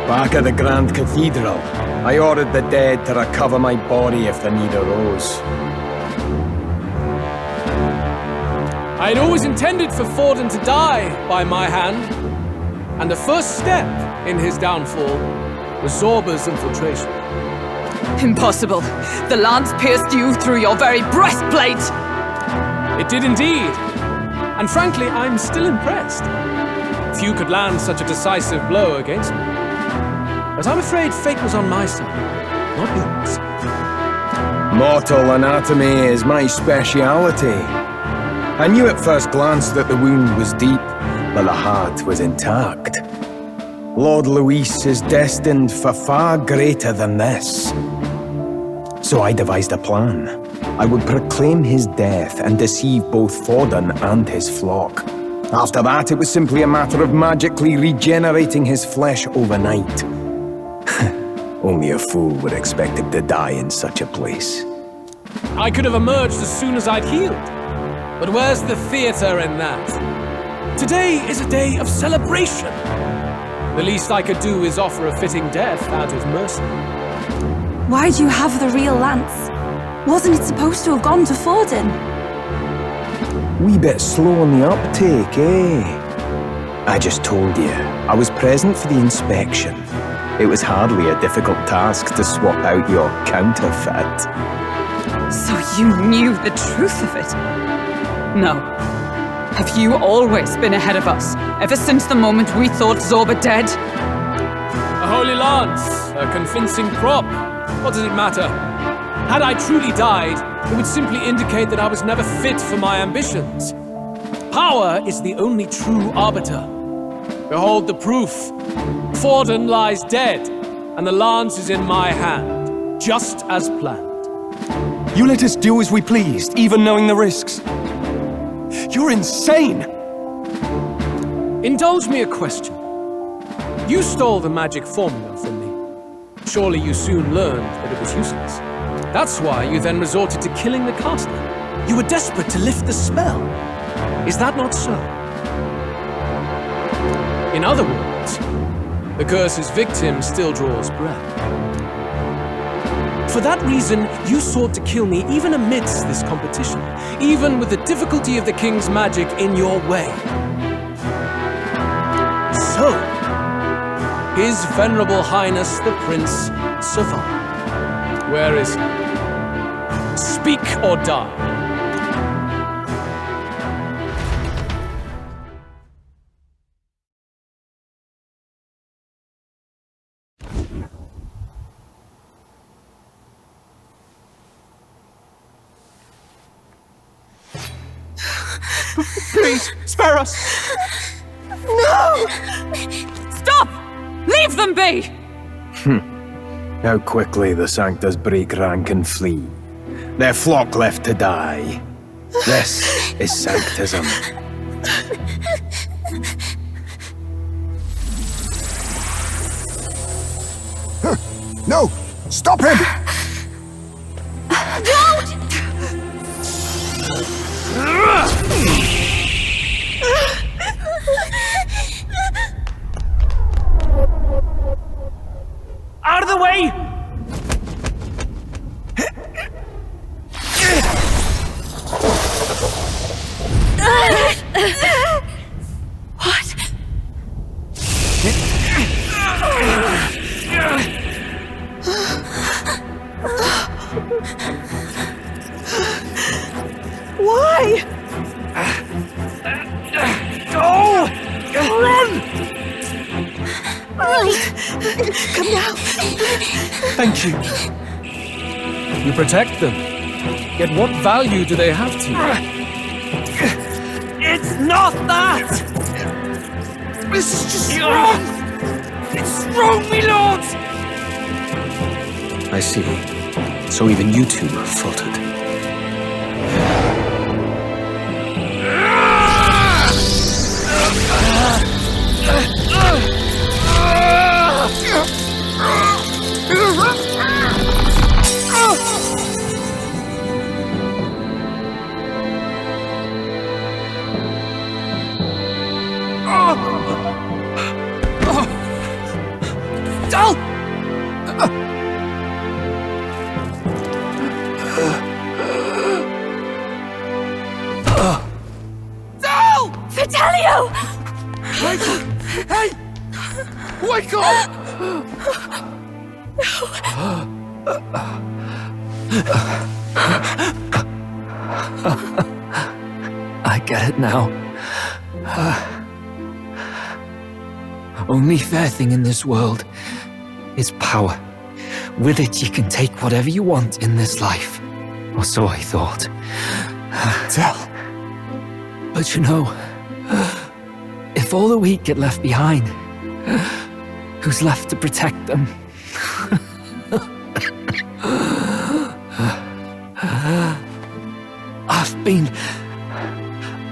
Back at the Grand Cathedral, I ordered the dead to recover my body if the need arose. I had always intended for Forden to die by my hand, and the first step in his downfall was Zorba's infiltration. Impossible. The lance pierced you through your very breastplate! It did indeed. And frankly, I'm still impressed. Few could land such a decisive blow against me. But I'm afraid fate was on my side, not yours. Mortal anatomy is my speciality. I knew at first glance that the wound was deep, but the heart was intact. Lord Luis is destined for far greater than this. So I devised a plan. I would proclaim his death and deceive both Forden and his flock. After that, it was simply a matter of magically regenerating his flesh overnight. Only a fool would expect him to die in such a place. I could have emerged as soon as I'd healed. But where's the theater in that? Today is a day of celebration. The least I could do is offer a fitting death out of mercy. Why do you have the real lance? Wasn't it supposed to have gone to Forden? Wee bit slow on the uptake, eh? I just told you, I was present for the inspection. It was hardly a difficult task to swap out your counterfeit. So you knew the truth of it? No. Have you always been ahead of us, ever since the moment we thought Zorba dead? A holy lance, a convincing prop. What does it matter? Had I truly died, it would simply indicate that I was never fit for my ambitions. Power is the only true arbiter. Behold the proof. Forden lies dead, and the lance is in my hand. just as planned. You let us do as we pleased, even knowing the risks. You're insane! Indulge me a question. You stole the magic formula from me. Surely you soon learned that it was useless. That's why you then resorted to killing the caster. You were desperate to lift the spell. Is that not so? In other words, the curse's victim still draws breath. For that reason, you sought to kill me even amidst this competition, even with the difficulty of the king's magic in your way. So, His Venerable Highness the Prince survived. Where is he? Speak or die. Please, spare us! No! Stop! Leave them be! How quickly the Sanctas break rank and flee. Their flock left to die. This is Sanctism. No! Stop him! Don't! Out of the way! What? Why? Go! Run! Come now. Thank you. You protect them. Yet what value do they have to you? It's not that! This is just wrong! It's wrong, my lords! I see. So even you two have faltered. Fidelio! Hey! Wake up! I get it now. Only fair thing in this world is power. With it, you can take whatever you want in this life. Or so I thought. Tell. But you know, if all the weak get left behind, who's left to protect them? I've been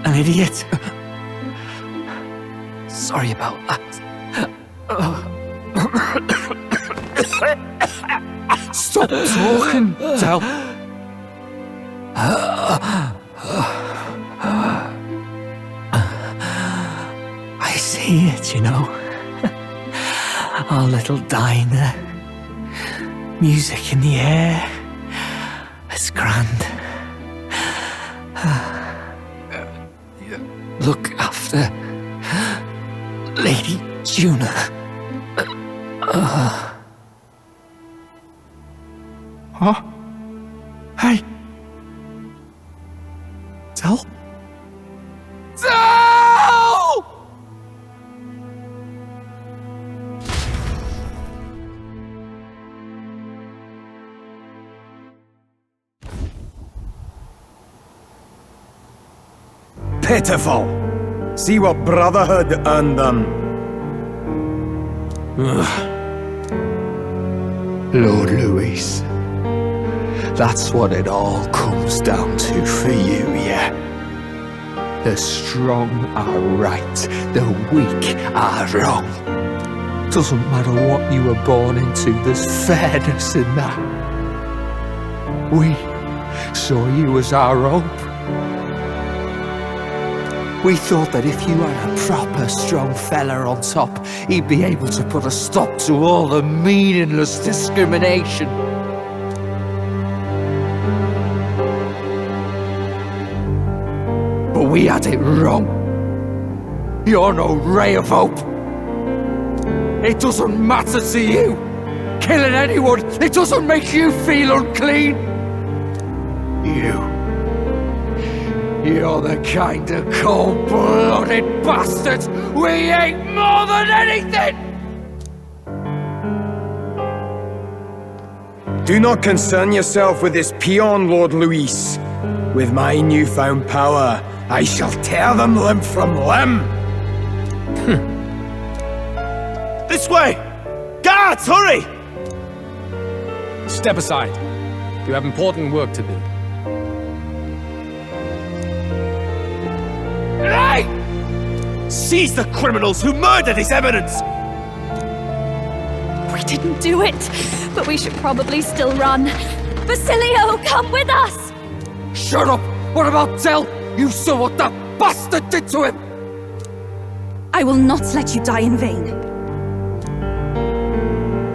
an idiot. Sorry about that. Stop talking, Del. I see it, you know. Our little diner. Music in the air. It's grand. Look after Lady Juna. Huh? Hey. Del? Del! Pitiful! See what Brotherhood earned them. Lord Louis, That's what it all comes down to for you, yeah? The strong are right, the weak are wrong. Doesn't matter what you were born into, there's fairness in that. We saw you as our hope. We thought that if you had a proper strong fella on top, he'd be able to put a stop to all the meaningless discrimination. But we had it wrong. You're no ray of hope. It doesn't matter to you. Killing anyone, it doesn't make you feel unclean. You're the kind of cold-blooded bastards we hate more than anything! Do not concern yourself with this peon, Lord Luis. With my newfound power, I shall tear them limb from limb. This way! Guards, hurry! Step aside. You have important work to do. Hey! Seize the criminals who murdered His Eminence! We didn't do it, but we should probably still run. Basilio, come with us! Shut up! What about Del? You saw what that bastard did to him! I will not let you die in vain.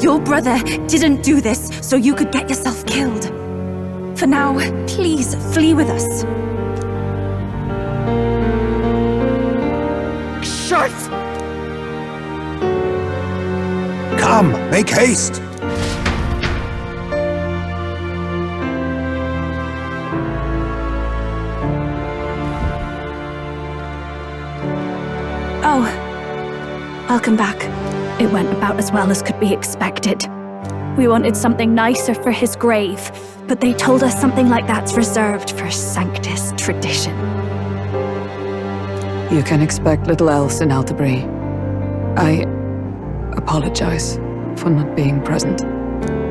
Your brother didn't do this so you could get yourself killed. For now, please flee with us. Shit! Come, make haste! Oh, welcome back. It went about as well as could be expected. We wanted something nicer for his grave, but they told us something like that's reserved for Sanctus tradition. You can expect little else in Altabri. I apologize for not being present.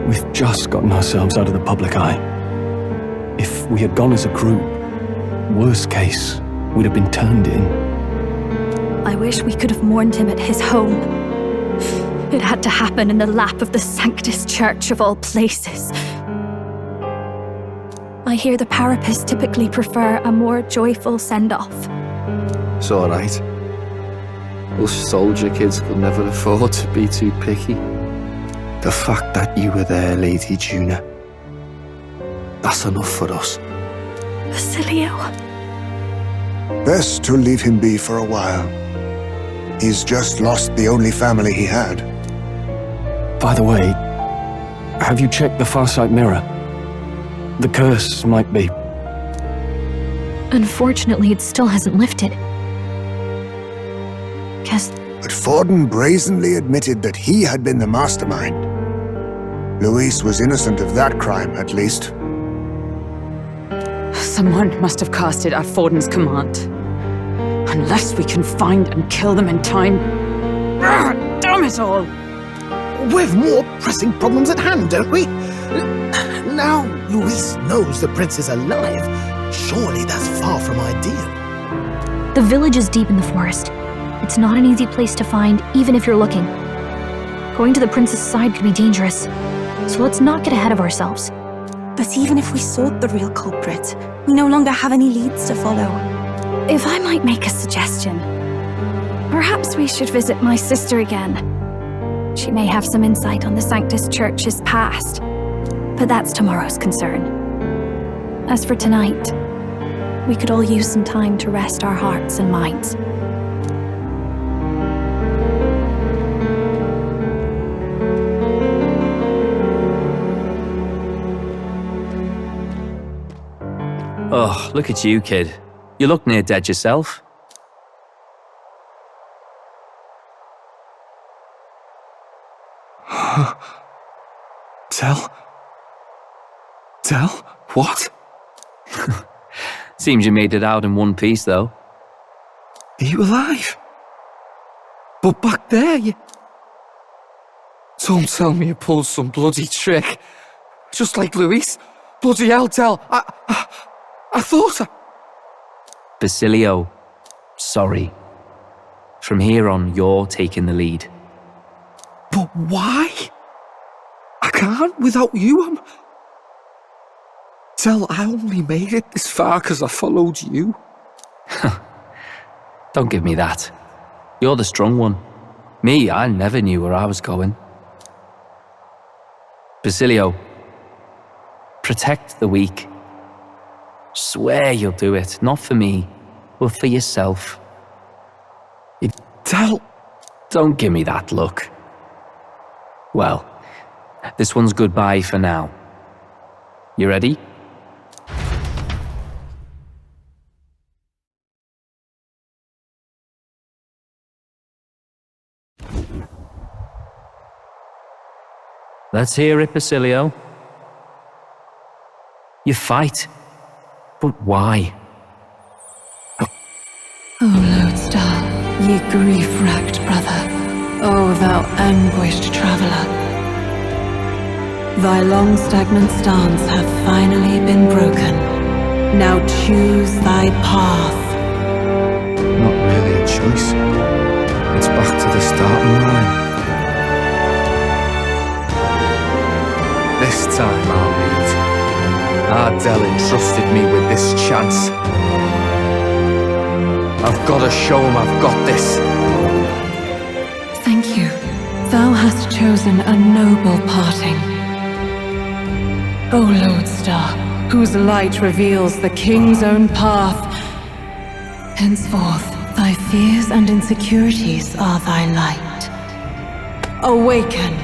We've just gotten ourselves out of the public eye. If we had gone as a group, worst case, we'd have been turned in. I wish we could have mourned him at his home. It had to happen in the lap of the Sanctus Church of all places. I hear the Parapists typically prefer a more joyful send-off. It's alright. Us soldier kids could never afford to be too picky. The fact that you were there, Lady Juna, that's enough for us. Basilio. Best to leave him be for a while. He's just lost the only family he had. By the way, have you checked the Farsight mirror? The curse might be... Unfortunately, it still hasn't lifted. But Forden brazenly admitted that he had been the mastermind. Luis was innocent of that crime, at least. Someone must have cast it at Forden's command. Unless we can find and kill them in time. Damn it all! We've more pressing problems at hand, don't we? Now Luis knows the prince is alive. Surely that's far from ideal. The village is deep in the forest. It's not an easy place to find, even if you're looking. Going to the prince's side could be dangerous, so let's not get ahead of ourselves. But even if we sought the real culprit, we no longer have any leads to follow. If I might make a suggestion, perhaps we should visit my sister again. She may have some insight on the Sanctus Church's past, but that's tomorrow's concern. As for tonight, we could all use some time to rest our hearts and minds. Oh, look at you, kid. You look near dead yourself. Del? What? Seems you made it out in one piece, though. Are you alive? But back there, you... Don't tell me you pulled some bloody trick. Just like Luis. Bloody hell, Del. I thought Basilio, sorry. From here on, you're taking the lead. But why? I can't without you. Del, I only made it this far because I followed you. Don't give me that. You're the strong one. Me, I never knew where I was going. Basilio, protect the weak. Swear you'll do it, not for me, but for yourself. Del... Don't give me that look. Well, this one's goodbye for now. You ready? Let's hear it, Basilio. You fight, but why? O Lodestar, ye grief-racked brother, O thou anguished traveller. Thy long stagnant stance hath finally been broken. Now choose thy path. Not really a choice. It's back to the starting line. This time I'll lead. Ardell entrusted me with this chance. I've got to show him I've got this. Thank you. Thou hast chosen a noble parting. O Lodestar, whose light reveals the king's own path. Henceforth, thy fears and insecurities are thy light. Awaken.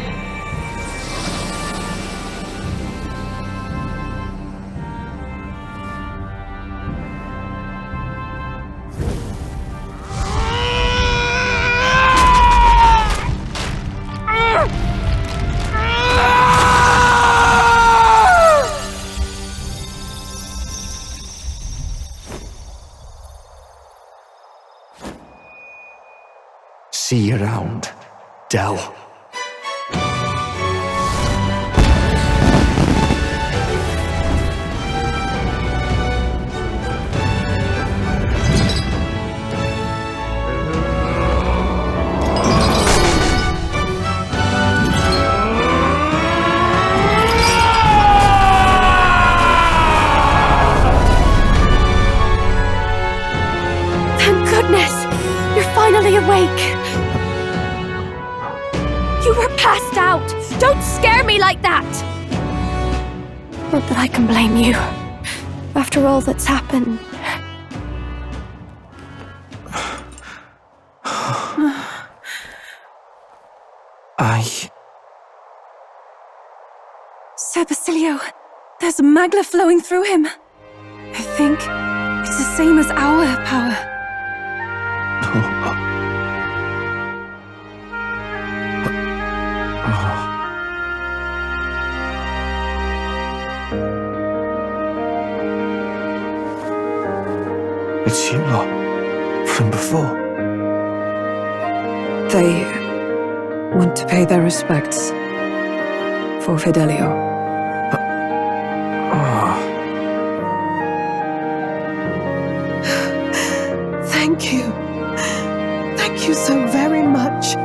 See you around, Del. Thank goodness! You're finally awake! You were passed out! Don't scare me like that! Not that I can blame you. After all that's happened. Sir Basilio, there's magla flowing through him. I think it's the same as our power. It's you lot, from before. They want to pay their respects for Fidelio. Thank you. Thank you so very much.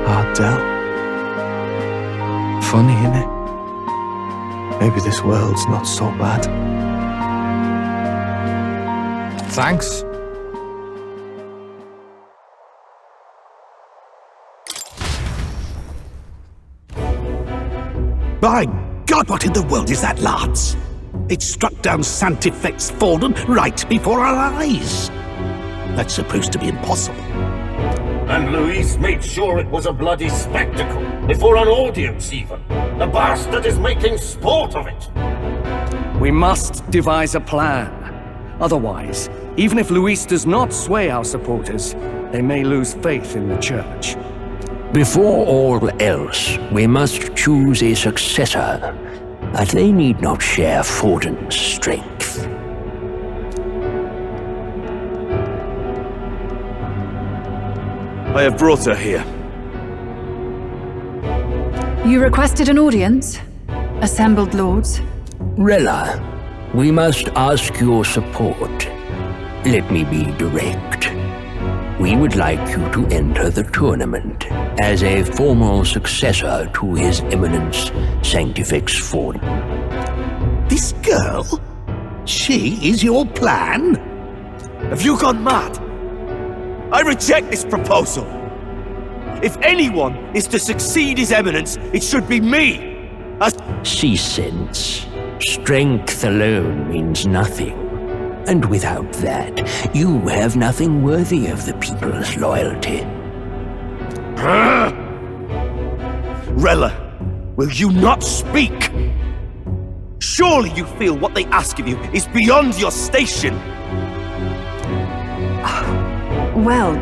Ardell. Funny, innit? Maybe this world's not so bad. Thanks. By God, what in the world is that, lads? It struck down Sanctifex Forden right before our eyes. That's supposed to be impossible. And Luis made sure it was a bloody spectacle, before an audience even. The bastard is making sport of it. We must devise a plan. Otherwise, even if Luis does not sway our supporters, they may lose faith in the church. Before all else, we must choose a successor, but they need not share Forden's strength. I have brought her here. You requested an audience? Assembled lords? Rella, we must ask your support. Let me be direct. We would like you to enter the tournament as a formal successor to His Eminence Sanctifex Ford. This girl? She is your plan? Have you gone mad? I reject this proposal. If anyone is to succeed His Eminence, it should be me. See sense. Strength alone means nothing. And without that, you have nothing worthy of the people's loyalty. Rella, will you not speak? Surely you feel what they ask of you is beyond your station. Well...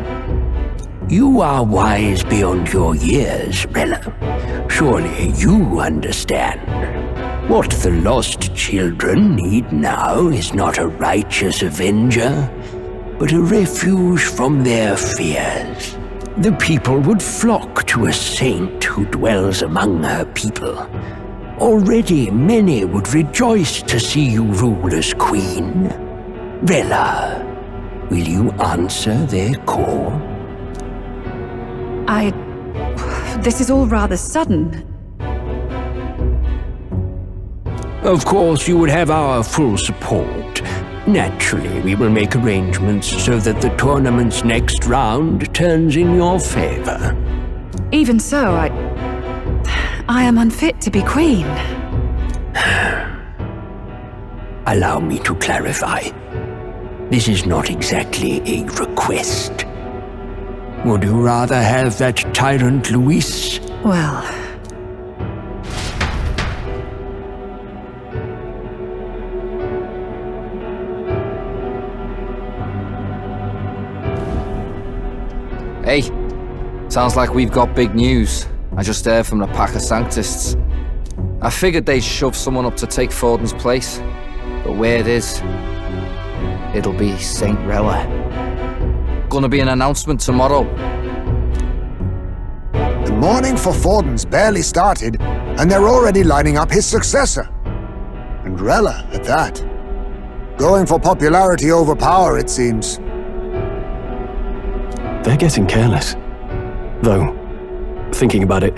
You are wise beyond your years, Rella. Surely you understand. What the lost children need now is not a righteous avenger, but a refuge from their fears. The people would flock to a saint who dwells among her people. Already many would rejoice to see you rule as queen. Rella, will you answer their call? This is all rather sudden. Of course, you would have our full support. Naturally, we will make arrangements so that the tournament's next round turns in your favor. Even so, I am unfit to be queen. Allow me to clarify. This is not exactly a request. Would you rather have that tyrant Luis? Well... Hey, sounds like we've got big news. I just heard from the pack of Sanctists. I figured they'd shove someone up to take Forden's place, but where it is, it'll be Saint Rella. Gonna be an announcement tomorrow. The mourning for Forden's barely started, and they're already lining up his successor. And Rella at that. Going for popularity over power, it seems. They're getting careless. Though, thinking about it,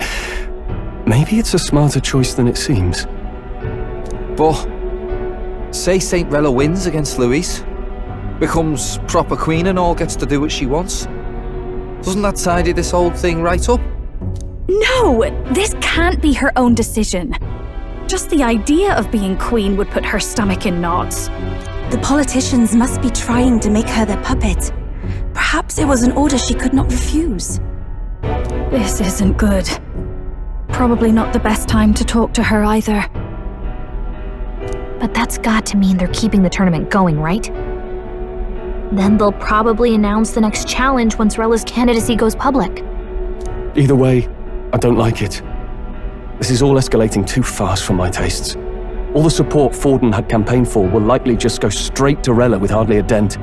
maybe it's a smarter choice than it seems. But, say Saint Rella wins against Luis, becomes proper queen and all gets to do what she wants. Doesn't that tidy this whole thing right up? No! This can't be her own decision. Just the idea of being queen would put her stomach in knots. The politicians must be trying to make her their puppet. Perhaps it was an order she could not refuse. This isn't good. Probably not the best time to talk to her either. But that's got to mean they're keeping the tournament going, right? Then they'll probably announce the next challenge once Rella's candidacy goes public. Either way, I don't like it. This is all escalating too fast for my tastes. All the support Forden had campaigned for will likely just go straight to Rella with hardly a dent.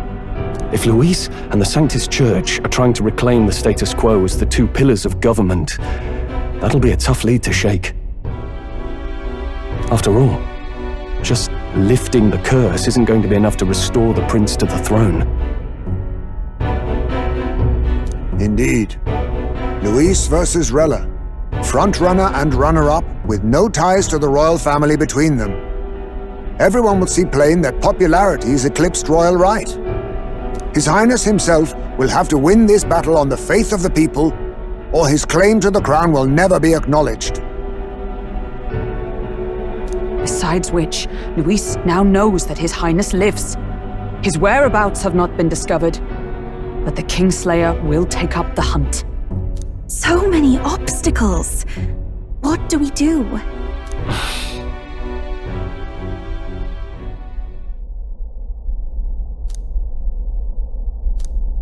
If Luis and the Sanctus Church are trying to reclaim the status quo as the two pillars of government, that'll be a tough lead to shake. After all, just lifting the curse isn't going to be enough to restore the prince to the throne. Indeed. Luis versus Rella. Front-runner and runner-up with no ties to the royal family between them. Everyone will see plain that popularity's eclipsed royal right. His Highness himself will have to win this battle on the faith of the people, or his claim to the crown will never be acknowledged. Besides which, Luis now knows that His Highness lives. His whereabouts have not been discovered, but the Kingslayer will take up the hunt. So many obstacles. What do we do?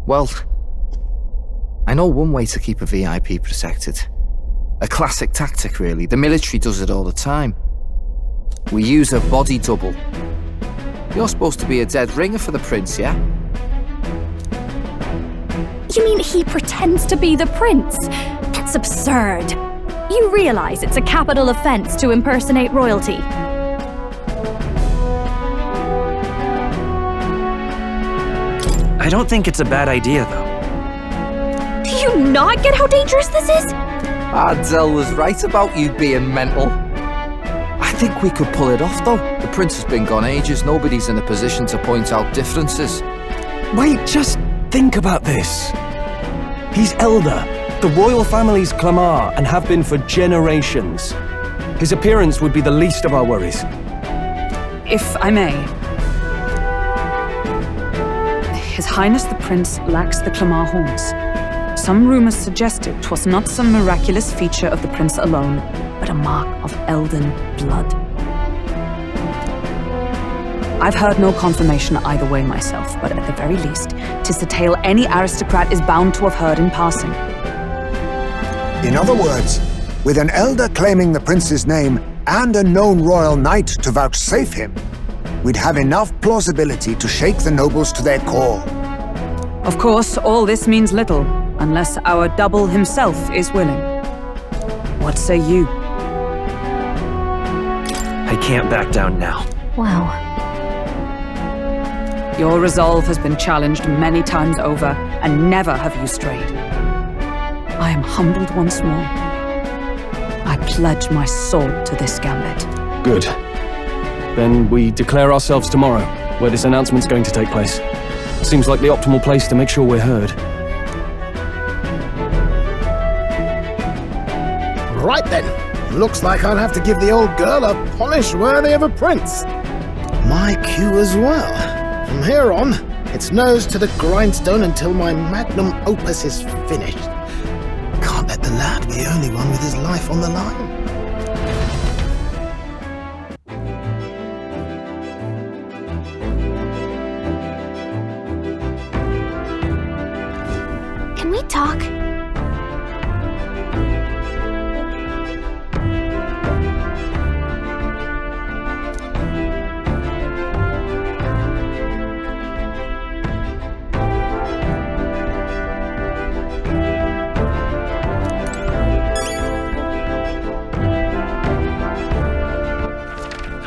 Well, I know one way to keep a VIP protected. A classic tactic, really. The military does it all the time. We use a body double. You're supposed to be a dead ringer for the prince, yeah? You mean he pretends to be the prince? That's absurd. You realize it's a capital offense to impersonate royalty. I don't think it's a bad idea, though. Do you not get how dangerous this is? Ardell was right about you being mental. I think we could pull it off, though. The prince has been gone ages. Nobody's in a position to point out differences. Wait, just think about this. He's elder. The royal family's Clamar and have been for generations. His appearance would be the least of our worries. If I may. His Highness the Prince lacks the Clamar horns. Some rumors suggested 'twas not some miraculous feature of the prince alone, but a mark of elden blood. I've heard no confirmation either way myself, but at the very least, 'tis a tale any aristocrat is bound to have heard in passing. In other words, with an elder claiming the prince's name and a known royal knight to vouchsafe him, we'd have enough plausibility to shake the nobles to their core. Of course, all this means little, unless our double himself is willing. What say you? I can't back down now. Wow. Your resolve has been challenged many times over, and never have you strayed. I am humbled once more. I pledge my soul to this gambit. Good. Then we declare ourselves tomorrow, where this announcement's going to take place. Seems like the optimal place to make sure we're heard. Right then. Looks like I'll have to give the old girl a polish worthy of a prince. My cue as well. From here on, it's nose to the grindstone until my magnum opus is finished. Can't let the lad be the only one with his life on the line. Can we talk?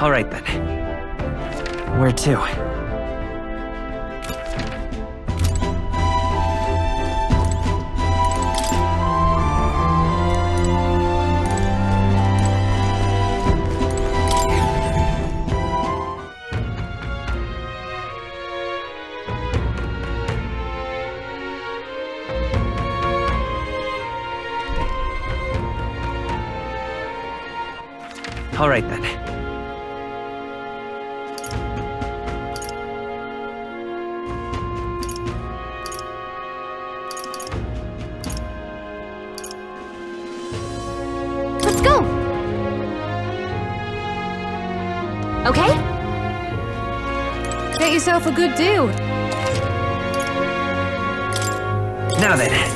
All right, then. Where to? All right, then. Let's go! Okay? Get yourself a good deal. Now then.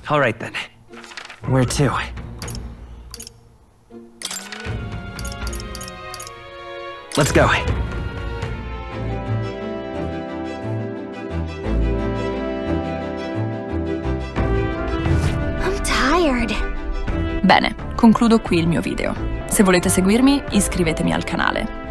All right then. Where to? Let's go. I'm tired. Bene, concludo qui il mio video. Se volete seguirmi, iscrivetevi al canale.